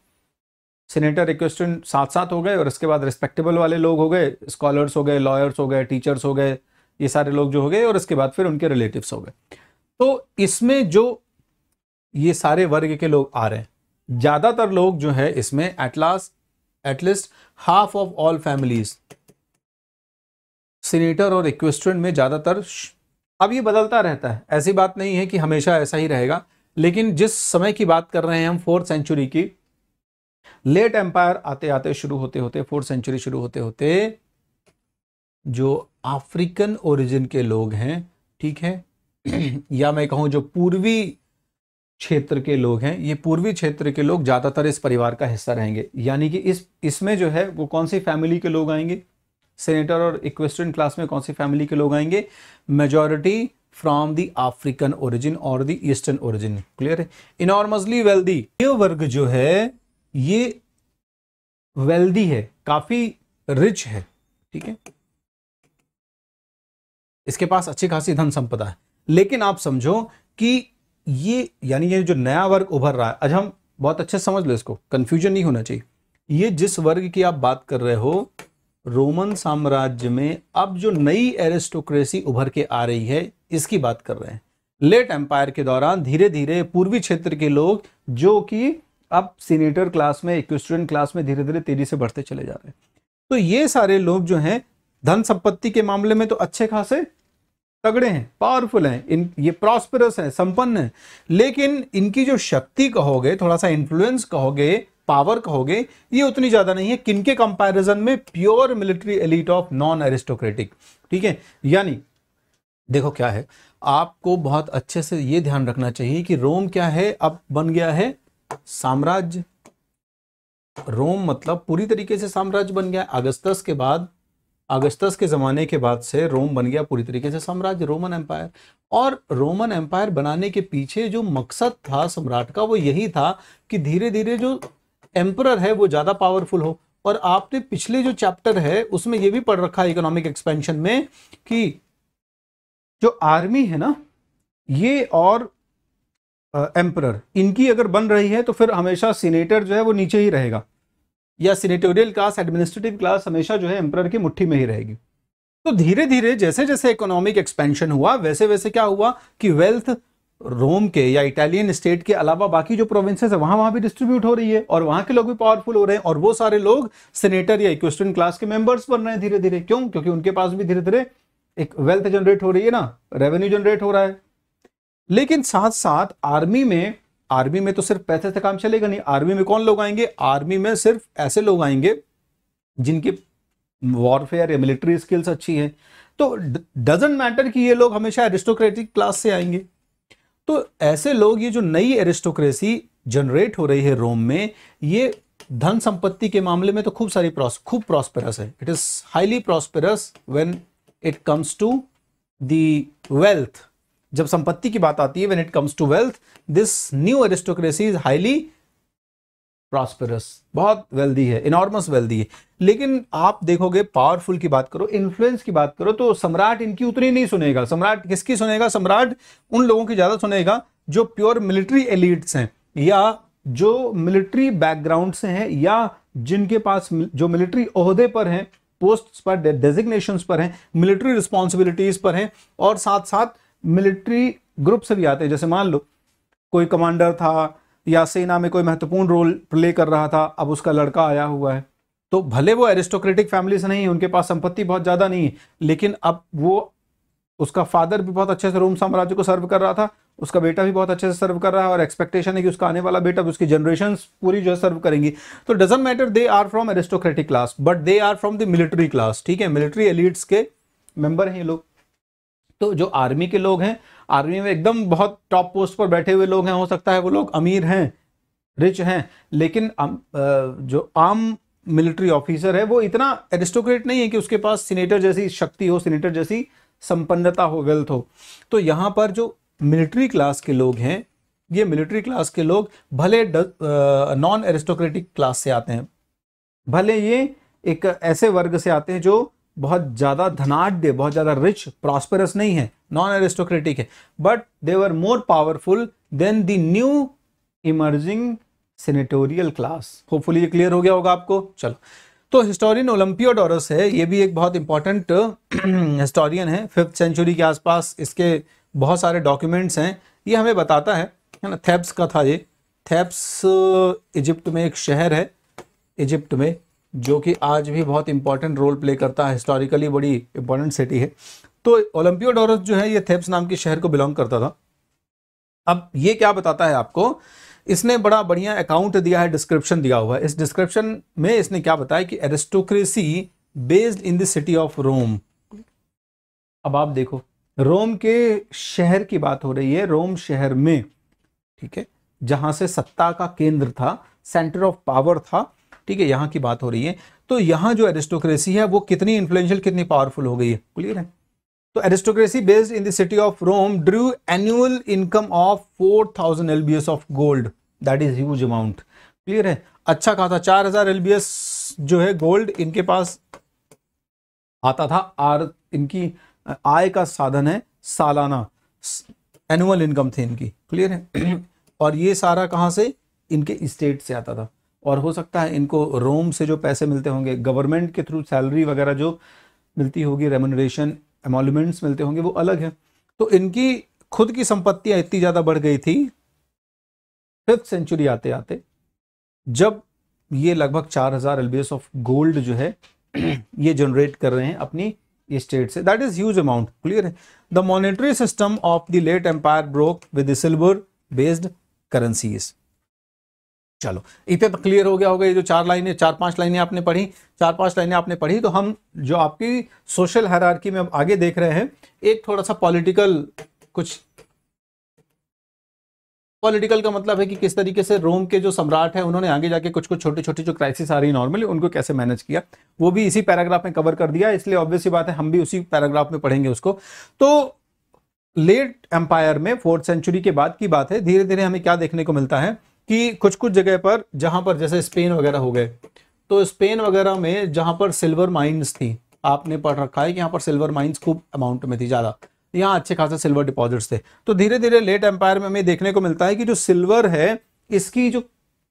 सीनेटर इक्वेस्ट्रियन साथ साथ हो गए, और इसके बाद रिस्पेक्टेबल वाले लोग हो गए, स्कॉलर्स हो गए, लॉयर्स हो गए, टीचर्स हो गए, ये सारे लोग जो हो गए, और इसके बाद फिर उनके रिलेटिव्स हो गए। तो इसमें जो ये सारे वर्ग के लोग आ रहे हैं, ज्यादातर लोग जो है इसमें at least half of all families, senator और इक्वेस्ट्रियन में ज्यादातर। अब ये बदलता रहता है, ऐसी बात नहीं है कि हमेशा ऐसा ही रहेगा, लेकिन जिस समय की बात कर रहे हैं हम 4th सेंचुरी की, लेट एम्पायर आते आते शुरू होते होते 4th सेंचुरी शुरू होते होते जो अफ्रीकन ओरिजिन के लोग हैं, ठीक है, या मैं कहूं जो पूर्वी क्षेत्र के लोग हैं, ये पूर्वी क्षेत्र के लोग ज्यादातर इस परिवार का हिस्सा रहेंगे। यानी कि इसमें जो है वो कौन सी फैमिली के लोग आएंगे, सीनेटर और इक्वेस्ट्रियन क्लास में कौन सी फैमिली के लोग आएंगे, majority from the African origin और द ईस्टर्न ओरिजिन। क्लियर है। इनॉर्मसली वेल्दी, ये वर्ग जो है ये वेल्दी है, काफी रिच है, ठीक है, इसके पास अच्छी खासी धन संपदा है। लेकिन आप समझो कि ये, यानी ये जो नया वर्ग उभर रहा है, आज हम बहुत अच्छे समझ लो इसको, कंफ्यूजन नहीं होना चाहिए। ये जिस वर्ग की आप बात कर रहे हो, रोमन साम्राज्य में अब जो नई एरिस्टोक्रेसी उभर के आ रही है, इसकी बात कर रहे हैं। लेट एम्पायर के दौरान धीरे धीरे पूर्वी क्षेत्र के लोग, जो कि अब सीनेटर क्लास में, इक्वेस्ट्रियन क्लास में धीरे धीरे तेजी से बढ़ते चले जा रहे हैं। तो ये सारे लोग जो हैं धन संपत्ति के मामले में तो अच्छे खासे तगड़े हैं, पावरफुल हैं, इन ये प्रॉस्पेरस हैं, संपन्न हैं, लेकिन इनकी जो शक्ति कहोगे, थोड़ा सा इन्फ्लुएंस कहोगे, पावर कहोगे, ये उतनी ज्यादा नहीं है किनके कंपैरिजन में, pure military elite of non aristocratic. ठीक है, यानी देखो क्या है, आपको बहुत अच्छे से ये ध्यान रखना चाहिए कि रोम क्या है, अब बन गया है साम्राज्य। रोम मतलब पूरी तरीके से साम्राज्य बन गया। अगस्तस के बाद, अगस्तस के ज़माने के बाद से रोम बन गया पूरी तरीके से साम्राज्य, रोमन एम्पायर। और रोमन एम्पायर बनाने के पीछे जो मकसद था सम्राट का, वो यही था कि धीरे धीरे जो एम्परर है वो ज़्यादा पावरफुल हो। और आपने पिछले जो चैप्टर है उसमें ये भी पढ़ रखा है इकोनॉमिक एक्सपेंशन में कि जो आर्मी है ना ये और एम्परर, इनकी अगर बन रही है तो फिर हमेशा सीनेटर जो है वो नीचे ही रहेगा, या सीनेटोरियल क्लास, एडमिनिस्ट्रेटिव क्लास हमेशा जो है एम्परर की मुट्ठी में ही रहेगी। तो धीरे धीरे जैसे जैसे इकोनॉमिक एक्सपेंशन हुआ वैसे वैसे क्या हुआ कि वेल्थ रोम के या इटालियन स्टेट के अलावा बाकी जो प्रोविंसेस है वहां भी डिस्ट्रीब्यूट हो रही है, और वहां के लोग भी पावरफुल हो रहे हैं, और वो सारे लोग सीनेटर या इक्वेस्ट्रियन क्लास के मेंबर्स बन रहे हैं धीरे धीरे। क्यों? क्योंकि उनके पास भी धीरे धीरे एक वेल्थ जनरेट हो रही है ना, रेवेन्यू जनरेट हो रहा है। लेकिन साथ साथ आर्मी में तो सिर्फ पैसे से काम चलेगा नहीं। आर्मी में कौन लोग आएंगे? आर्मी में सिर्फ ऐसे लोग आएंगे जिनकी वॉरफेयर या मिलिट्री स्किल्स अच्छी है। तो डजंट मैटर कि ये लोग हमेशा एरिस्टोक्रेटिक क्लास से आएंगे। तो ऐसे लोग, ये जो नई एरिस्टोक्रेसी जनरेट हो रही है रोम में, ये धन संपत्ति के मामले में तो खूब प्रॉस्पेरस है। It is highly prosperous when it comes to the wealth. जब संपत्ति की बात आती है, when it comes to wealth, this new aristocracy is highly prosperous, बहुत वेल्दी है, इनॉर्मस वेल्दी है। लेकिन आप देखोगे, पावरफुल की बात करो, इन्फ्लुएंस की बात करो, तो सम्राट इनकी उतनी नहीं सुनेगा। सम्राट किसकी सुनेगा? सम्राट उन लोगों की ज्यादा सुनेगा जो प्योर मिलिट्री एलिट्स हैं, या जो मिलिट्री बैकग्राउंड से हैं, या जिनके पास जो मिलिट्री ओहदे पर हैं, पोस्ट पर, डेजिग्नेशंस पर हैं, मिलिट्री रिस्पॉन्सिबिलिटीज पर हैं, और साथ साथ मिलिट्री ग्रुप से भी आते हैं। जैसे मान लो कोई कमांडर था या सेना में कोई महत्वपूर्ण रोल प्ले कर रहा था, अब उसका लड़का आया हुआ है, तो भले वो एरिस्टोक्रेटिक फैमिली से नहीं है, उनके पास संपत्ति बहुत ज्यादा नहीं है, लेकिन अब वो, उसका फादर भी बहुत अच्छे से रोम साम्राज्य को सर्व कर रहा था, उसका बेटा भी बहुत अच्छे से सर्व कर रहा है, और एक्सपेक्टेशन है कि उसका आने वाला बेटा, उसकी जनरेशन पूरी जो है सर्व करेंगी। तो doesn't matter they are from aristocratic class, but they are from the military class. ठीक है, मिलिट्री एलिट्स के मेंबर हैं ये लोग। तो जो आर्मी के लोग हैं, आर्मी में एकदम बहुत टॉप पोस्ट पर बैठे हुए लोग हैं, हो सकता है वो लोग अमीर हैं, रिच हैं, लेकिन जो आम मिलिट्री ऑफिसर है वो इतना एरिस्टोक्रेट नहीं है कि उसके पास सीनेटर जैसी शक्ति हो, सीनेटर जैसी संपन्नता हो, वेल्थ हो। तो यहाँ पर जो मिलिट्री क्लास के लोग हैं, ये मिलिट्री क्लास के लोग भले नॉन एरिस्टोक्रेटिक क्लास से आते हैं, भले ये एक ऐसे वर्ग से आते हैं जो बहुत ज्यादा धनाढ्य, बहुत ज्यादा रिच, प्रॉस्पेरस नहीं है, नॉन एरिस्टोक्रेटिक है, but they were more powerful than the new emerging senatorial class. Hopefully ये क्लियर हो गया होगा आपको। चलो, तो हिस्टोरियन ओलंपियोडोरस है, ये भी एक बहुत इंपॉर्टेंट हिस्टोरियन है, 5th सेंचुरी के आसपास इसके बहुत सारे डॉक्यूमेंट्स हैं। ये हमें बताता है ना, थेब्स का था ये। थेब्स इजिप्ट में एक शहर है, इजिप्ट में, जो कि आज भी बहुत इंपॉर्टेंट रोल प्ले करता है, हिस्टोरिकली बड़ी इंपॉर्टेंट सिटी है। तो ओलंपियोडोरस जो है ये थेब्स नाम के शहर को बिलोंग करता था। अब ये क्या बताता है आपको, इसने बड़ा बढ़िया अकाउंट दिया है, डिस्क्रिप्शन दिया हुआ है। इस डिस्क्रिप्शन में इसने क्या बताया कि aristocracy based in the city of Rome. अब आप देखो, रोम के शहर की बात हो रही है, रोम शहर में, ठीक है, जहां से सत्ता का केंद्र था, सेंटर ऑफ पावर था, ठीक है, यहां की बात हो रही है। तो यहां जो एरिस्टोक्रेसी है वो कितनी इन्फ्लुएंशियल, कितनी पावरफुल हो गई है, क्लियर है। तो aristocracy based in the city of Rome drew annual income of 4000 LBS of gold, that is huge amount, clear है। अच्छा खासा 4000 एलबीएस जो है गोल्ड इनके पास आता था, और इनकी आय का साधन है सालाना, एनुअल इनकम थी इनकी, क्लियर है। और ये सारा कहां से? इनके स्टेट से आता था, और हो सकता है इनको रोम से जो पैसे मिलते होंगे, गवर्नमेंट के थ्रू सैलरी वगैरह जो मिलती होगी, रेम्यूनरेशन, एमोल्यूमेंट्स मिलते होंगे, वो अलग है। तो इनकी खुद की संपत्तियां इतनी ज्यादा बढ़ गई थी 5th सेंचुरी आते आते, जब ये लगभग 4000 एलबीएस ऑफ गोल्ड जो है ये जनरेट कर रहे हैं अपनी स्टेट से, that is huge amount. Clear है। The monetary system of the late empire broke with silver based currencies. चलो इतने तो क्लियर हो गया होगा। ये जो 4-5 लाइनें आपने पढ़ी, 4-5 लाइनें आपने पढ़ी, तो हम जो आपकी सोशल हायरार्की में अब आगे देख रहे हैं, एक थोड़ा सा पॉलिटिकल, कुछ पॉलिटिकल का मतलब है कि किस तरीके से रोम के जो सम्राट है उन्होंने आगे जाके कुछ कुछ छोटी छोटी जो क्राइसिस आ रही है नॉर्मली, उनको कैसे मैनेज किया, वो भी इसी पैराग्राफ में कवर कर दिया। इसलिए ऑब्वियस सी बात है हम भी उसी पैराग्राफ में पढ़ेंगे उसको। तो लेट एम्पायर में 4th सेंचुरी के बाद की बात है, धीरे धीरे हमें क्या देखने को मिलता है कि कुछ कुछ जगह पर जहां पर जैसे स्पेन वगैरह हो गए, तो स्पेन वगैरह में जहां पर सिल्वर माइंस थी, आपने पढ़ रखा है कि यहाँ पर सिल्वर माइंस खूब अमाउंट में थी, ज्यादा, यहाँ अच्छे खासे सिल्वर डिपॉजिट्स थे। तो धीरे धीरे लेट एम्पायर में हमें देखने को मिलता है कि जो सिल्वर है इसकी जो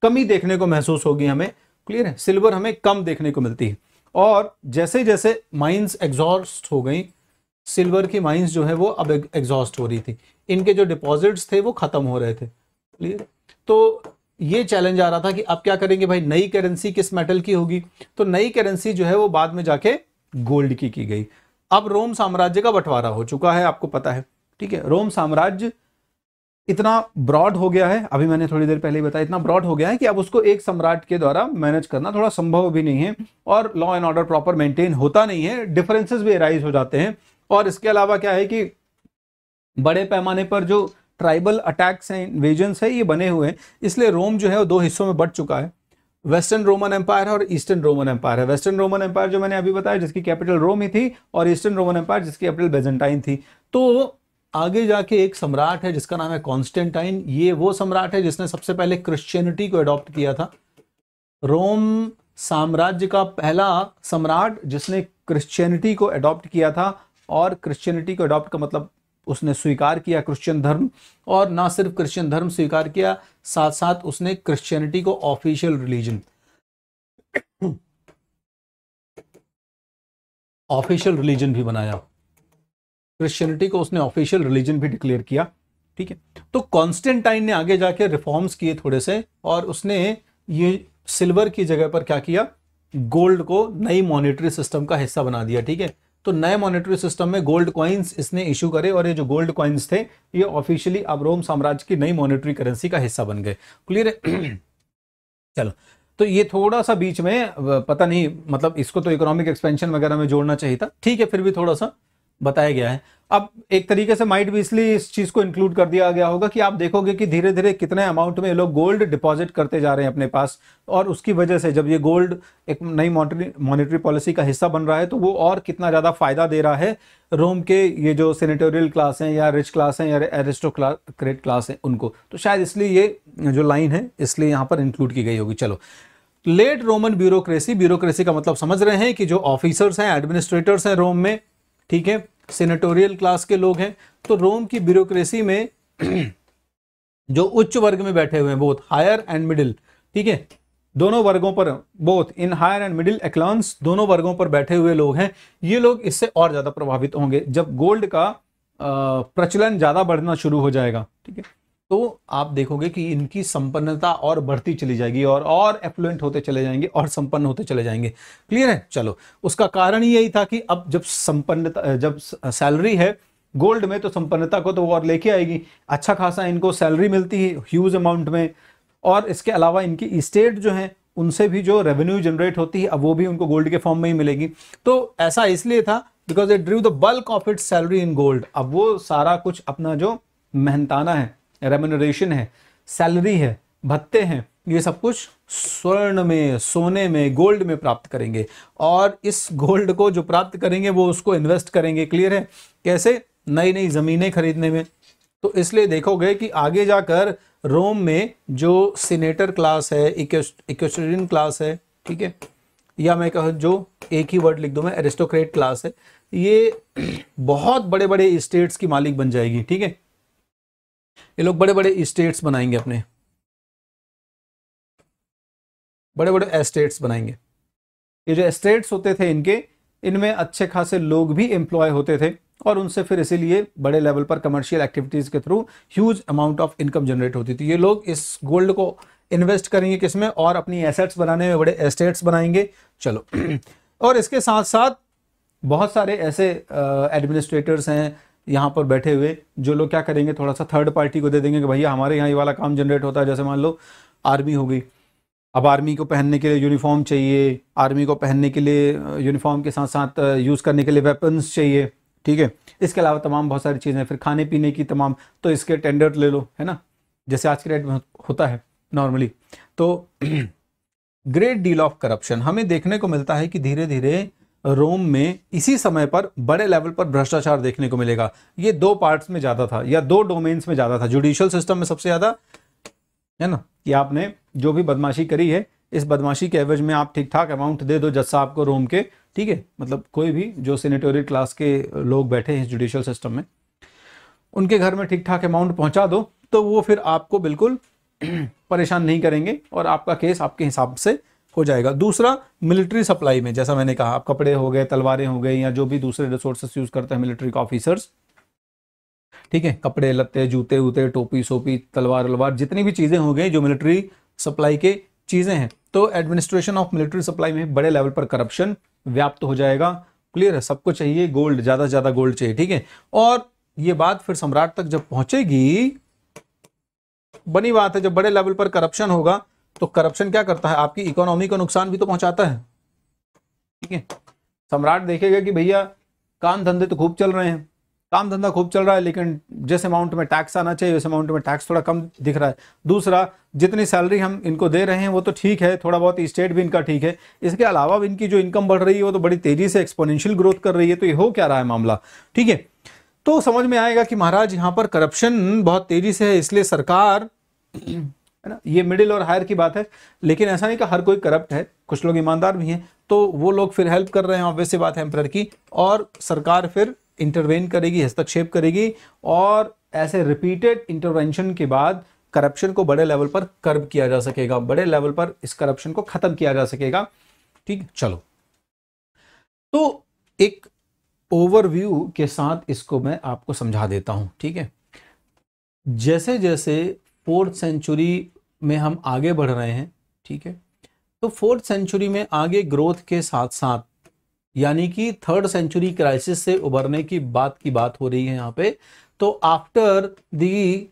कमी देखने को महसूस होगी हमें। क्लियर है। सिल्वर हमें कम देखने को मिलती है, और जैसे जैसे माइंस एग्जॉस्ट हो गई, सिल्वर की माइंस जो है वो अब एग्जॉस्ट हो रही थी, इनके जो डिपॉजिट्स थे वो खत्म हो रहे थे। क्लियर। तो ये चैलेंज आ रहा था कि अब क्या करेंगे भाई, नई करेंसी किस मेटल की होगी। तो नई करेंसी जो है वो बाद में जाके गोल्ड की गई। अब रोम साम्राज्य का बंटवारा हो चुका है, आपको पता है। ठीक है। रोम साम्राज्य इतना ब्रॉड हो गया है, अभी मैंने थोड़ी देर पहले ही बताया, इतना ब्रॉड हो गया है कि अब उसको एक सम्राट के द्वारा मैनेज करना थोड़ा संभव भी नहीं है, और law and order proper maintain होता नहीं है, डिफरेंसेस भी अराइज हो जाते हैं। और इसके अलावा क्या है कि बड़े पैमाने पर जो ट्राइबल अटैक्स हैं, इन्वेजन्स है, ये बने हुए हैं। इसलिए रोम जो है वो 2 हिस्सों में बंट चुका है, वेस्टर्न रोमन एम्पायर और ईस्टर्न रोमन एम्पायर है। वेस्टर्न रोमन एम्पायर जो मैंने अभी बताया जिसकी कैपिटल रोम ही थी, और ईस्टर्न रोमन एम्पायर जिसकी कैपिटल बेजेंटाइन थी। तो आगे जाके एक सम्राट है जिसका नाम है कॉन्स्टेंटाइन। ये वो सम्राट है जिसने सबसे पहले क्रिश्चियनिटी को अडॉप्ट किया था। रोम साम्राज्य का पहला सम्राट जिसने क्रिश्चियनिटी को अडॉप्ट किया था, और क्रिश्चियनिटी को अडॉप्ट का मतलब उसने स्वीकार किया क्रिश्चियन धर्म, और ना सिर्फ क्रिश्चियन धर्म स्वीकार किया, साथ साथ उसने क्रिश्चियनिटी को ऑफिशियल रिलीजन भी बनाया। क्रिश्चियनिटी को उसने ऑफिशियल रिलीजन भी डिक्लेयर किया। ठीक है। तो कॉन्स्टेंटाइन ने आगे जाके रिफॉर्म्स किए थोड़े से, और उसने ये सिल्वर की जगह पर क्या किया, गोल्ड को नई मॉनेटरी सिस्टम का हिस्सा बना दिया। ठीक है। तो नए मॉनेटरी सिस्टम में गोल्ड कॉइन्स इसने इशू करे, और ये जो गोल्ड कॉइन्स थे ये ऑफिशियली अब रोम साम्राज्य की नई मॉनेटरी करेंसी का हिस्सा बन गए। क्लियर है। चलो, तो ये थोड़ा सा बीच में पता नहीं, मतलब इसको तो इकोनॉमिक एक्सपेंशन वगैरह में जोड़ना चाहिए था, ठीक है, फिर भी थोड़ा सा बताया गया है। अब एक तरीके से माइट भी इसलिए इस चीज को इंक्लूड कर दिया गया होगा कि आप देखोगे कि धीरे धीरे कितने अमाउंट में ये लोग गोल्ड डिपॉजिट करते जा रहे हैं अपने पास, और उसकी वजह से जब ये गोल्ड एक नई मॉनेटरी पॉलिसी का हिस्सा बन रहा है तो वो और कितना ज्यादा फायदा दे रहा है रोम के ये जो सेनेटोरियल क्लास हैं, या रिच क्लास हैं, या एरिस्टोक्रेट क्लास हैं उनको। तो शायद इसलिए ये जो लाइन है इसलिए यहाँ पर इंक्लूड की गई होगी। चलो, लेट रोमन ब्यूरोक्रेसी का मतलब समझ रहे हैं कि जो ऑफिसर्स हैं, एडमिनिस्ट्रेटर्स हैं रोम में, ठीक है, सेनेटोरियल क्लास के लोग हैं। तो रोम की ब्यूरोक्रेसी में जो उच्च वर्ग में बैठे हुए हैं, बोथ हायर एंड मिडिल, ठीक है, दोनों वर्गों पर, both in higher and middle echelons, दोनों वर्गों पर बैठे हुए लोग हैं, ये लोग इससे और ज्यादा प्रभावित होंगे जब गोल्ड का प्रचलन ज्यादा बढ़ना शुरू हो जाएगा। ठीक है। तो आप देखोगे कि इनकी संपन्नता और बढ़ती चली जाएगी, और एफ्लुएंट होते चले जाएंगे, और संपन्न होते चले जाएंगे। क्लियर है। चलो, उसका कारण यही था कि अब जब संपन्नता, जब सैलरी है गोल्ड में, तो संपन्नता को तो और लेके आएगी। अच्छा खासा इनको सैलरी मिलती है ह्यूज अमाउंट में, और इसके अलावा इनकी स्टेट जो है उनसे भी जो रेवेन्यू जनरेट होती है अब वो भी उनको गोल्ड के फॉर्म में ही मिलेगी। तो ऐसा इसलिए था because it ड्रीव the bulk of its salary in gold. अब वो सारा कुछ अपना जो मेहनताना है, रेम्यूनरेशन है, सैलरी है, भत्ते हैं, ये सब कुछ स्वर्ण में, सोने में, गोल्ड में प्राप्त करेंगे, और इस गोल्ड को जो प्राप्त करेंगे वो उसको इन्वेस्ट करेंगे। क्लियर है। कैसे? नई नई जमीनें खरीदने में। तो इसलिए देखोगे कि आगे जाकर रोम में जो सीनेटर क्लास है, इक्वेस्ट्रियन क्लास है, ठीक है, या मैं कहूँ जो एक ही वर्ड लिख दूं मैं, एरिस्टोक्रेट क्लास है, ये बहुत बड़े बड़े स्टेट्स की मालिक बन जाएगी। ठीक है। ये लोग बड़े बड़े स्टेट्स बनाएंगे, अपने बड़े बड़े एस्टेट्स बनाएंगे। ये जो एस्टेट्स होते थे इनके, इनमें अच्छे खासे लोग भी एम्प्लॉय होते थे, और उनसे फिर इसीलिए बड़े लेवल पर कमर्शियल एक्टिविटीज के through huge amount of income generate होती थी। ये लोग इस गोल्ड को इन्वेस्ट करेंगे किसमें, और अपनी एसेट्स बनाने में बड़े एस्टेट्स बनाएंगे। चलो, और इसके साथ साथ बहुत सारे ऐसे एडमिनिस्ट्रेटर्स हैं यहाँ पर बैठे हुए जो लोग क्या करेंगे, थोड़ा सा थर्ड पार्टी को दे देंगे कि भैया हमारे यहाँ ये वाला काम जनरेट होता है। जैसे मान लो आर्मी हो गई, अब आर्मी को पहनने के लिए यूनिफॉर्म चाहिए, आर्मी को पहनने के लिए यूनिफॉर्म के साथ साथ यूज़ करने के लिए वेपन्स चाहिए, ठीक है। इसके अलावा तमाम बहुत सारी चीज़ें, फिर खाने पीने की तमाम, तो इसके टेंडर ले लो, है ना, जैसे आज के डेट में होता है नॉर्मली। तो ग्रेट डील ऑफ करप्शन हमें देखने को मिलता है कि धीरे धीरे रोम में इसी समय पर बड़े लेवल पर भ्रष्टाचार देखने को मिलेगा। ये दो पार्ट्स में ज़्यादा था या दो डोमेन्स में ज़्यादा था। जुडिशियल सिस्टम में सबसे ज़्यादा, है ना, कि आपने जो भी बदमाशी करी है, इस बदमाशी के एवज में आप ठीक ठाक अमाउंट दे दो जज साहब को रोम के, ठीक है, मतलब कोई भी जो सेनेटोरियल क्लास के लोग बैठे हैं जुडिशियल सिस्टम में, उनके घर में ठीक ठाक अमाउंट पहुंचा दो तो वो फिर आपको बिल्कुल परेशान नहीं करेंगे और आपका केस आपके हिसाब से हो जाएगा। दूसरा, मिलिट्री सप्लाई में, जैसा मैंने कहा, आप कपड़े हो गए, तलवारें हो गई, या जो भी दूसरे रिसोर्सेस यूज करते हैं मिलिट्री के ऑफिसर्स, ठीक है, कपड़े लत्ते, जूते वूते, टोपी सोपी, तलवार वलवार, जितनी भी चीजें हो गई जो मिलिट्री सप्लाई के चीजें हैं, तो एडमिनिस्ट्रेशन ऑफ मिलिट्री सप्लाई में बड़े लेवल पर करप्शन व्याप्त हो जाएगा। क्लियर है, सबको चाहिए गोल्ड, ज्यादा से ज्यादा गोल्ड चाहिए, ठीक है। और ये बात फिर सम्राट तक जब पहुंचेगी, बनी बात है, जब बड़े लेवल पर करप्शन होगा तो करप्शन क्या करता है, आपकी इकोनॉमी को नुकसान भी तो पहुंचाता है, ठीक है। सम्राट देखेगा कि भैया काम धंधे तो खूब चल रहे हैं, काम धंधा खूब चल रहा है, लेकिन जिस अमाउंट में टैक्स आना चाहिए उस अमाउंट में टैक्स थोड़ा कम दिख रहा है। दूसरा, जितनी सैलरी हम इनको दे रहे हैं वो तो ठीक है, थोड़ा बहुत स्टेट भी इनका ठीक है, इसके अलावा भी इनकी जो इनकम बढ़ रही है वो तो बड़ी तेजी से एक्सपोनेंशियल ग्रोथ कर रही है, तो ये हो क्या रहा है मामला, ठीक है। तो समझ में आएगा कि महाराज यहाँ पर करप्शन बहुत तेजी से है, इसलिए सरकार, है ना, ये मिडिल और हायर की बात है, लेकिन ऐसा नहीं कि हर कोई करप्ट है, कुछ लोग ईमानदार भी हैं, तो वो लोग फिर हेल्प कर रहे हैं, ऑब्वियस सी बात है एम्परर की, और सरकार फिर इंटरवेन करेगी, हस्तक्षेप करेगी, और ऐसे रिपीटेड इंटरवेंशन के बाद करप्शन को बड़े लेवल पर कर्ब किया जा सकेगा, बड़े लेवल पर इस करप्शन को खत्म किया जा सकेगा, ठीक। चलो, तो एक ओवरव्यू के साथ इसको मैं आपको समझा देता हूं, ठीक है। जैसे जैसे 4th सेंचुरी में हम आगे बढ़ रहे हैं, ठीक है, तो 4th सेंचुरी में आगे ग्रोथ के साथ साथ, यानी कि 3rd सेंचुरी क्राइसिस से उबरने की बात हो रही है यहाँ पे। तो after the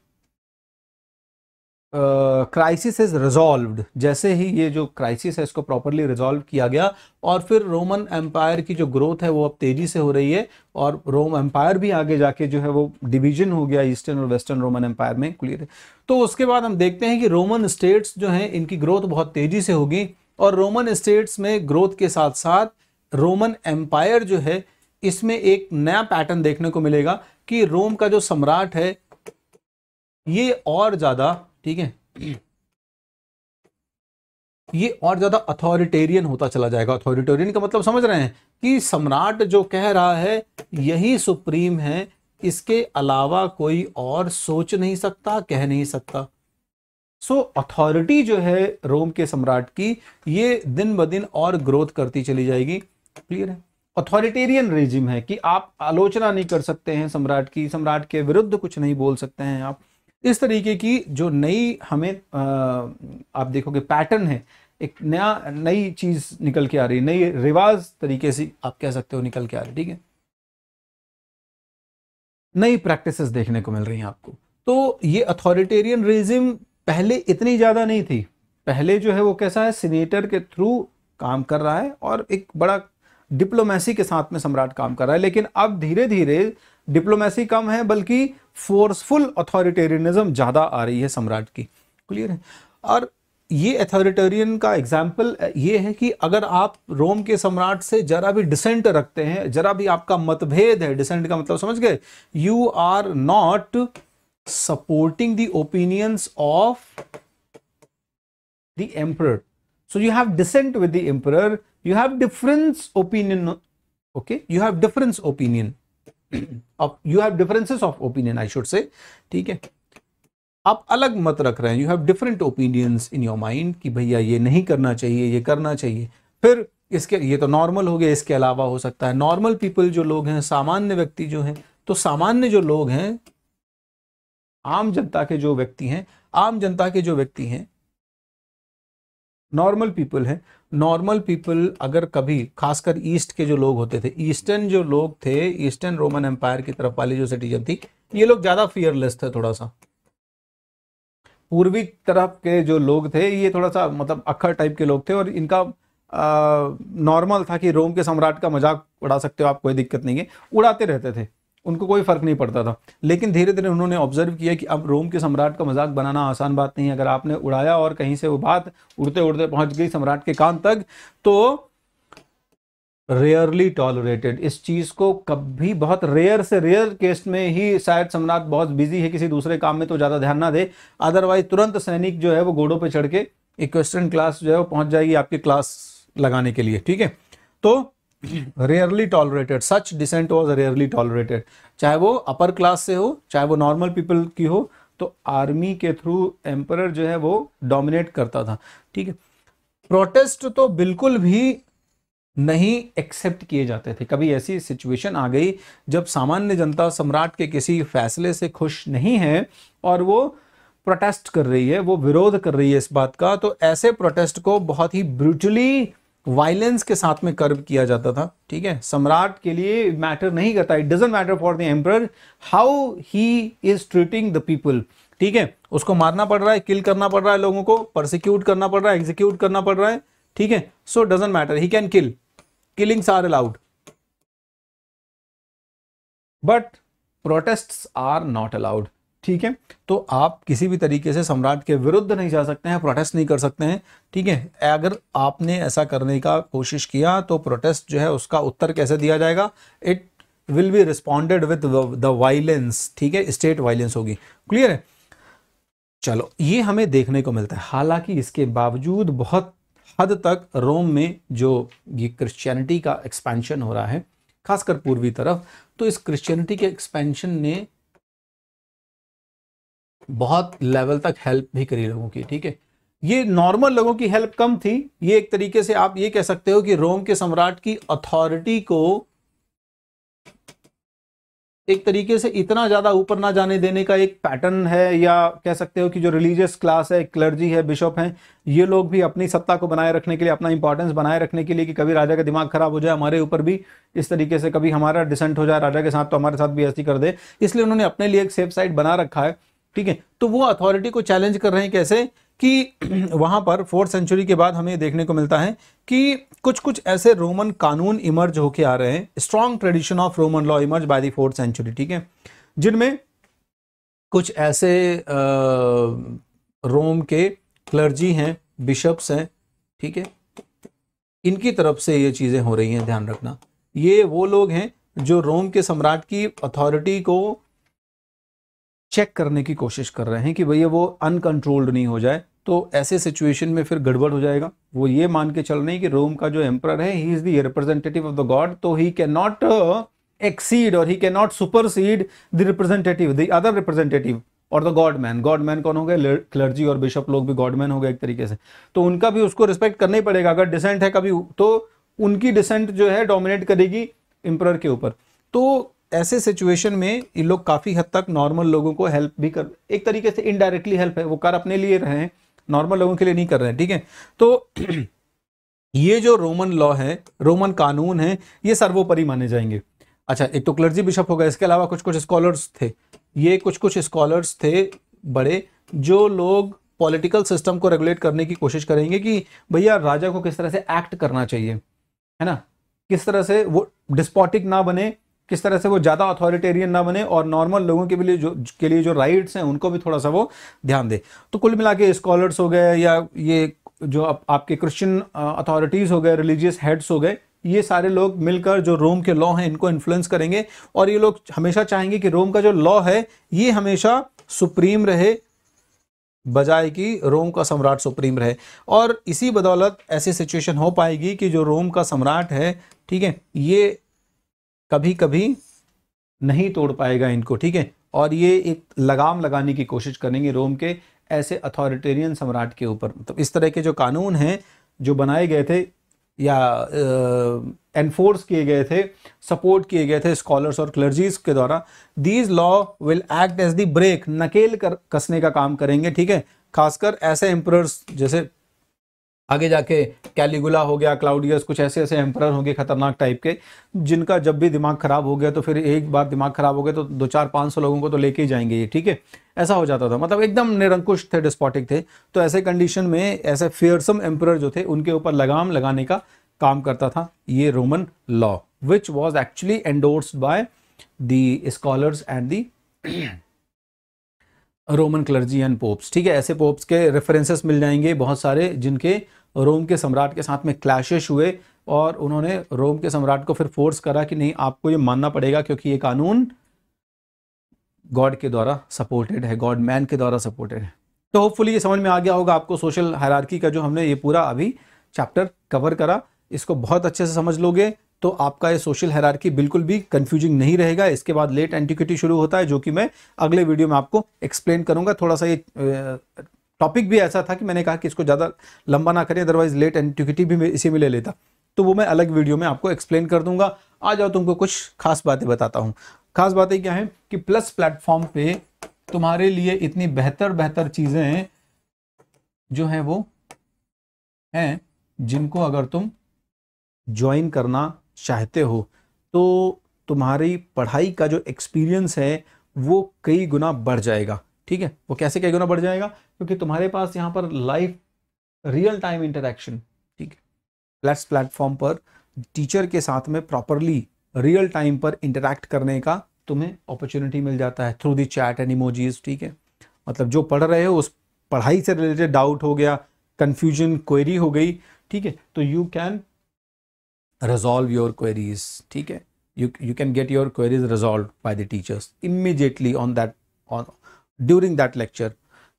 crisis is resolved, जैसे ही ये जो क्राइसिस है इसको प्रॉपरली रिजॉल्व किया गया, और फिर रोमन एम्पायर की जो ग्रोथ है वो अब तेजी से हो रही है, और रोम एम्पायर भी आगे जाके जो है वो डिवीजन हो गया ईस्टर्न और वेस्टर्न रोमन एम्पायर में, क्लियर है। तो उसके बाद हम देखते हैं कि रोमन स्टेट्स जो हैं इनकी ग्रोथ बहुत तेजी से होगी, और रोमन स्टेट्स में ग्रोथ के साथ साथ रोमन एम्पायर जो है इसमें एक नया पैटर्न देखने को मिलेगा कि रोम का जो सम्राट है ये और ज्यादा, ठीक है, ये और ज्यादा अथॉरिटेरियन होता चला जाएगा। अथॉरिटेरियन का मतलब समझ रहे हैं कि सम्राट जो कह रहा है यही सुप्रीम है, इसके अलावा कोई और सोच नहीं सकता, कह नहीं सकता। सो अथॉरिटी जो है रोम के सम्राट की ये दिन ब दिन और ग्रोथ करती चली जाएगी, क्लियर है। अथॉरिटेरियन रेजिम है कि आप आलोचना नहीं कर सकते हैं सम्राट की, सम्राट के विरुद्ध कुछ नहीं बोल सकते हैं आप। इस तरीके की जो नई हमें आप देखोगे पैटर्न है, एक नई चीज निकल के आ रही है, नई रिवाज तरीके से आप कह सकते हो निकल के आ रही है, ठीक है, नई प्रैक्टिसेस देखने को मिल रही हैं आपको। तो ये अथॉरिटेरियन रेजिम पहले इतनी ज्यादा नहीं थी, पहले जो है वो कैसा है, सीनेटर के थ्रू काम कर रहा है और एक बड़ा डिप्लोमेसी के साथ में सम्राट काम कर रहा है, लेकिन अब धीरे धीरे डिप्लोमेसी कम है बल्कि फोर्सफुल अथॉरिटेरियनिज्म ज्यादा आ रही है सम्राट की, क्लियर है। और ये अथॉरिटेरियन का एग्जाम्पल ये है कि अगर आप रोम के सम्राट से जरा भी डिसेंट रखते हैं, जरा भी आपका मतभेद है, डिसेंट का मतलब समझ गए, you are not supporting the opinions of the emperor, so you have dissent with the emperor, you have difference opinion, okay, you have difference opinion of, you have differences of opinion I should say, ठीक है, आप अलग मत रख रहे हैं, you have different opinions in your mind कि भैया ये नहीं करना चाहिए, ये करना चाहिए। फिर इसके, ये तो नॉर्मल हो गया, इसके अलावा हो सकता है नॉर्मल पीपल जो लोग हैं, सामान्य व्यक्ति जो हैं, तो सामान्य जो लोग हैं, आम जनता के जो व्यक्ति हैं, आम जनता के जो व्यक्ति हैं, नॉर्मल पीपल हैं, नॉर्मल पीपल अगर कभी, खासकर ईस्ट के जो लोग होते थे, ईस्टर्न जो लोग थे, ईस्टर्न रोमन एम्पायर की तरफ वाली जो सिटीजन थी, ये लोग ज्यादा फियरलेस थे थोड़ा सा। पूर्वी तरफ के जो लोग थे ये थोड़ा सा मतलब अक्खर टाइप के लोग थे, और इनका नॉर्मल था कि रोम के सम्राट का मजाक उड़ा सकते हो आप, कोई दिक्कत नहीं है, उड़ाते रहते थे, उनको कोई फर्क नहीं पड़ता था। लेकिन धीरे धीरे उन्होंने ऑब्जर्व किया कि अब रोम के सम्राट का मजाक बनाना आसान बात नहीं है। अगर आपने उड़ाया और कहीं से वो बात उड़ते उड़ते पहुंच गई सम्राट के कान तक, तो रेयरली टॉलरेटेड, इस चीज को कभी, बहुत रेयर से रेयर केस में ही, शायद सम्राट बहुत बिजी है किसी दूसरे काम में तो ज्यादा ध्यान ना दे, अदरवाइज तुरंत सैनिक जो है वो घोड़ों पे चढ़ के इक्वेस्ट्रियन क्लास जो है वो पहुंच जाएगी आपकी क्लास लगाने के लिए, ठीक है। तो rarely tolerated, such dissent was rarely tolerated, चाहे वो अपर क्लास से हो, चाहे वो नॉर्मल पीपल की हो, तो आर्मी के थ्रू एम्परर जो है वो डोमिनेट करता था, ठीक है। प्रोटेस्ट तो बिल्कुल भी नहीं एक्सेप्ट किए जाते थे। कभी ऐसी सिचुएशन आ गई जब सामान्य जनता सम्राट के किसी फैसले से खुश नहीं है और वो प्रोटेस्ट कर रही है, वो विरोध कर रही है इस बात का, तो ऐसे प्रोटेस्ट को बहुत ही ब्रूटली वायलेंस के साथ में कर्व किया जाता था, ठीक है। सम्राट के लिए मैटर नहीं करता, it doesn't matter for the emperor how he is treating the people, ठीक है। उसको मारना पड़ रहा है, किल करना पड़ रहा है, लोगों को परसिक्यूट करना पड़ रहा है, एग्जीक्यूट करना पड़ रहा है, ठीक है। So doesn't matter, he can kill, killings are allowed, but protests are not allowed, ठीक है। तो आप किसी भी तरीके से सम्राट के विरुद्ध नहीं जा सकते हैं, प्रोटेस्ट नहीं कर सकते हैं, ठीक है। अगर आपने ऐसा करने का कोशिश किया तो प्रोटेस्ट जो है उसका उत्तर कैसे दिया जाएगा, it will B responded with the violence, ठीक है, स्टेट वायलेंस होगी, क्लियर है। चलो, ये हमें देखने को मिलता है। हालांकि इसके बावजूद बहुत हद तक रोम में जो ये क्रिश्चियनिटी का एक्सपेंशन हो रहा है, खासकर पूर्वी तरफ, तो इस क्रिश्चियनिटी के एक्सपेंशन ने बहुत लेवल तक हेल्प भी करी लोगों की, ठीक है। ये नॉर्मल लोगों की हेल्प कम थी, ये एक तरीके से आप ये कह सकते हो कि रोम के सम्राट की अथॉरिटी को एक तरीके से इतना ज्यादा ऊपर ना जाने देने का एक पैटर्न है, या कह सकते हो कि जो रिलीजियस क्लास है, क्लर्जी है, बिशप हैं, ये लोग भी अपनी सत्ता को बनाए रखने के लिए, अपना इंपॉर्टेंस बनाए रखने के लिए, कि कभी राजा का दिमाग खराब हो जाए हमारे ऊपर भी इस तरीके से, कभी हमारा डिसेंट हो जाए राजा के साथ तो हमारे साथ भी ऐसी कर दे, इसलिए उन्होंने अपने लिए एक सेफ साइड बना रखा है, ठीक है। तो वो अथॉरिटी को चैलेंज कर रहे हैं कैसे कि वहां पर 4th सेंचुरी के बाद हमें देखने को मिलता है कि कुछ कुछ ऐसे रोमन कानून इमर्ज होके आ रहे हैं, strong tradition of Roman law emerge by the 4th century, ठीक है, जिनमें कुछ ऐसे रोम के क्लर्जी हैं, बिशप्स हैं, ठीक है, इनकी तरफ से ये चीजें हो रही हैं, ध्यान रखना। ये वो लोग हैं जो रोम के सम्राट की अथॉरिटी को चेक करने की कोशिश कर रहे हैं कि भैया वो अनकंट्रोल्ड नहीं हो जाए। तो ऐसे सिचुएशन में फिर गड़बड़ हो जाएगा। वो ये मान के चल रहे हैं कि रोम का जो एम्परर है, he is the representative of the god, तो ही कैन नॉट एक्सीड और he cannot supersede the representative, the other representative और the god man. God man कौन हो गए? क्लर्जी और बिशप लोग भी गॉड मैन हो गए एक तरीके से, तो उनका भी उसको रिस्पेक्ट करना ही पड़ेगा। अगर डिसेंट है कभी तो उनकी डिसेंट जो है डोमिनेट करेगी एम्परर के ऊपर। तो ऐसे सिचुएशन में ये लोग काफी हद तक नॉर्मल लोगों को हेल्प भी कर, एक तरीके से इनडायरेक्टली हेल्प है, वो कर अपने लिए रहे हैं, नॉर्मल लोगों के लिए नहीं कर रहे हैं, ठीक है। तो ये जो रोमन लॉ है, रोमन कानून है, ये सर्वोपरि माने जाएंगे। अच्छा, एक तो क्लर्जी बिशप हो गया, इसके अलावा कुछ कुछ स्कॉलर्स थे। ये कुछ कुछ स्कॉलर्स थे बड़े, जो लोग पॉलिटिकल सिस्टम को रेगुलेट करने की कोशिश करेंगे कि भैया राजा को किस तरह से एक्ट करना चाहिए, है ना, किस तरह से वो डिस्पोटिक ना बने, किस तरह से वो ज्यादा अथॉरिटेरियन ना बने, और नॉर्मल लोगों के लिए जो राइट्स हैं उनको भी थोड़ा सा वो ध्यान दे। तो कुल मिला के स्कॉलर्स हो गए, या ये जो आपके क्रिश्चियन अथॉरिटीज हो गए, रिलीजियस हेड्स हो गए, ये सारे लोग मिलकर जो रोम के लॉ हैं इनको इन्फ्लुएंस करेंगे। और ये लोग हमेशा चाहेंगे कि रोम का जो लॉ है ये हमेशा सुप्रीम रहे, बजाय कि रोम का सम्राट सुप्रीम रहे। और इसी बदौलत ऐसी सिचुएशन हो पाएगी कि जो रोम का सम्राट है, ठीक है, ये कभी कभी नहीं तोड़ पाएगा इनको, ठीक है, और ये एक लगाम लगाने की कोशिश करेंगे रोम के ऐसे अथॉरिटेरियन सम्राट के ऊपर। तो इस तरह के जो कानून हैं जो बनाए गए थे या एनफोर्स किए गए थे, सपोर्ट किए गए थे स्कॉलर्स और क्लर्जीज के द्वारा, these law will act as the brake, नकेल कर कसने का काम करेंगे, ठीक है, खासकर ऐसे एम्परर्स जैसे आगे जाके कैलिगुला हो गया, क्लाउडियस, कुछ ऐसे ऐसे एम्परर होंगे खतरनाक टाइप के, जिनका जब भी दिमाग खराब हो गया तो फिर एक बार दिमाग खराब हो गया तो 200-400-500 लोगों को तो लेके ही जाएंगे ये, ठीक है। ऐसा हो जाता था, मतलब एकदम निरंकुश थे, डिस्पोटिक थे। तो ऐसे कंडीशन में ऐसे फियरसम एम्परर जो थे उनके ऊपर लगाम लगाने का काम करता था ये Roman law, which was actually endorsed by the scholars and the Roman clergy and pops, ठीक है। ऐसे पोप्स के रेफरेंसेस मिल जाएंगे बहुत सारे, जिनके रोम के सम्राट के साथ में क्लैशेस हुए और उन्होंने रोम के सम्राट को फिर फोर्स करा कि नहीं, आपको ये मानना पड़ेगा क्योंकि ये कानून गॉड के द्वारा सपोर्टेड है, गॉड मैन के द्वारा सपोर्टेड है। तो होपफुली ये समझ में आ गया होगा आपको सोशल हायरार्की का जो हमने ये पूरा अभी चैप्टर कवर करा। इसको बहुत अच्छे से समझ लोगे तो आपका ये सोशल हायरार्की बिल्कुल भी कंफ्यूजिंग नहीं रहेगा। इसके बाद लेट एंटिक्विटी शुरू होता है, जो कि मैं अगले वीडियो में आपको एक्सप्लेन करूंगा। थोड़ा सा ये टॉपिक भी ऐसा था कि मैंने कहा कि इसको ज़्यादा लंबा ना करें, अदरवाइज लेट एंटिक्विटी भी इसी में ले लेता, तो वो मैं अलग वीडियो में आपको एक्सप्लेन कर दूंगा। आ जाओ तुमको कुछ खास बातें बताता हूँ। खास बातें क्या है कि प्लस प्लेटफॉर्म पे तुम्हारे लिए इतनी बेहतर बेहतर चीज़ें जो हैं वो हैं, जिनको अगर तुम ज्वाइन करना चाहते हो तो तुम्हारी पढ़ाई का जो एक्सपीरियंस है वो कई गुना बढ़ जाएगा, ठीक है। वो कैसे कई गुना बढ़ जाएगा? क्योंकि तुम्हारे पास यहाँ पर लाइव रियल टाइम इंटरेक्शन, ठीक है। प्लस प्लेटफॉर्म पर टीचर के साथ में प्रॉपरली रियल टाइम पर इंटरैक्ट करने का तुम्हें अपॉर्चुनिटी मिल जाता है through the chat and emojis, ठीक है। मतलब जो पढ़ रहे हो उस पढ़ाई से रिलेटेड डाउट हो गया, कंफ्यूजन, क्वेरी हो गई, ठीक है, तो you can resolve your queries, ठीक है। you can get your queries resolved by the teachers immediately on during that lecture,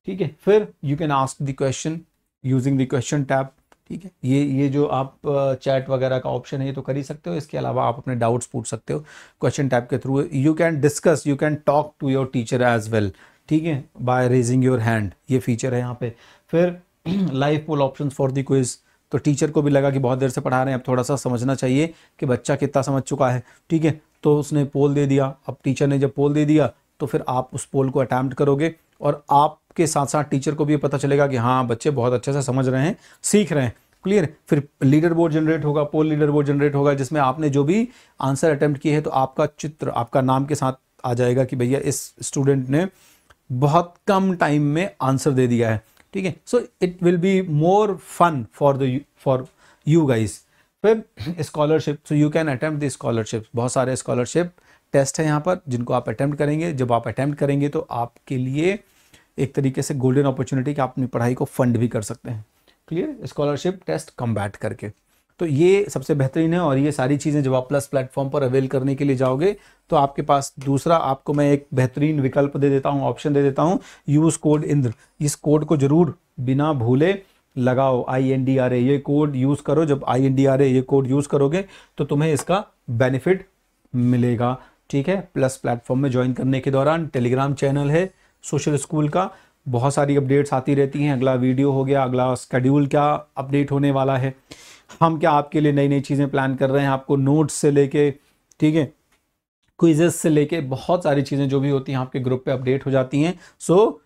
ठीक है। फिर you can ask the question using the question tab, ठीक है। ये जो आप चैट वगैरह का ऑप्शन है ये तो कर ही सकते हो। इसके अलावा आप अपने डाउट्स पूछ सकते हो क्वेश्चन टैब के through. You can discuss, you can talk to your teacher as well, ठीक है, बाय रेजिंग योर हैंड, ये फीचर है यहाँ पे। फिर live poll option for the quiz, तो टीचर को भी लगा कि बहुत देर से पढ़ा रहे हैं, अब थोड़ा सा समझना चाहिए कि बच्चा कितना समझ चुका है, ठीक है। तो उसने पोल दे दिया। अब टीचर ने जब पोल दे दिया तो फिर आप उस पोल को अटैम्प्ट करोगे और आपके साथ साथ टीचर को भी पता चलेगा कि हाँ बच्चे बहुत अच्छे से समझ रहे हैं, सीख रहे हैं, क्लियर। फिर लीडर बोर्ड जनरेट होगा, पोल लीडर बोर्ड जनरेट होगा, जिसमें आपने जो भी आंसर अटैम्प्ट किए हैं तो आपका चित्र आपका नाम के साथ आ जाएगा कि भैया इस स्टूडेंट ने बहुत कम टाइम में आंसर दे दिया है, ठीक है। So it will be more fun for you guys. फिर scholarship, so you can attempt the scholarship. बहुत सारे स्कॉलरशिप टेस्ट है यहाँ पर जिनको आप अटेम्प्ट करेंगे। जब आप अटेम्प्ट करेंगे तो आपके लिए एक तरीके से गोल्डन अपॉर्चुनिटी कि आप अपनी पढ़ाई को फंड भी कर सकते हैं, क्लियर, स्कॉलरशिप टेस्ट कम्बैट करके। तो ये सबसे बेहतरीन है। और ये सारी चीज़ें जब आप प्लस प्लेटफॉर्म पर अवेल करने के लिए जाओगे तो आपके पास दूसरा, आपको मैं एक बेहतरीन विकल्प दे देता हूँ, ऑप्शन दे देता हूँ, यूज़ कोड इंद्र। इस कोड को जरूर बिना भूले लगाओ, INDRA, ये कोड यूज़ करो। जब INDRA ये कोड यूज़ करोगे तो तुम्हें इसका बेनिफिट मिलेगा, ठीक है। प्लस प्लेटफॉर्म में ज्वाइन करने के दौरान टेलीग्राम चैनल है सोशल स्कूल का, बहुत सारी अपडेट्स आती रहती हैं। अगला वीडियो हो गया, अगला शेड्यूल क्या अपडेट होने वाला है, हम क्या आपके लिए नई नई चीज़ें प्लान कर रहे हैं, आपको नोट्स से लेके, ठीक है, क्विजेस से लेके बहुत सारी चीज़ें जो भी होती हैं आपके ग्रुप पे अपडेट हो जाती हैं। सो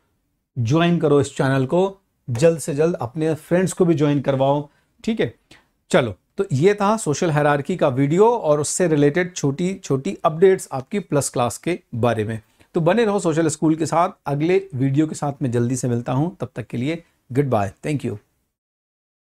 ज्वाइन करो इस चैनल को, जल्द से जल्द अपने फ्रेंड्स को भी ज्वाइन करवाओ, ठीक है। चलो, तो ये था सोशल हायरार्की का वीडियो और उससे रिलेटेड छोटी छोटी अपडेट्स आपकी प्लस क्लास के बारे में। तो बने रहो सोशल स्कूल के साथ। अगले वीडियो के साथ मैं जल्दी से मिलता हूं, तब तक के लिए गुड बाय, थैंक यू।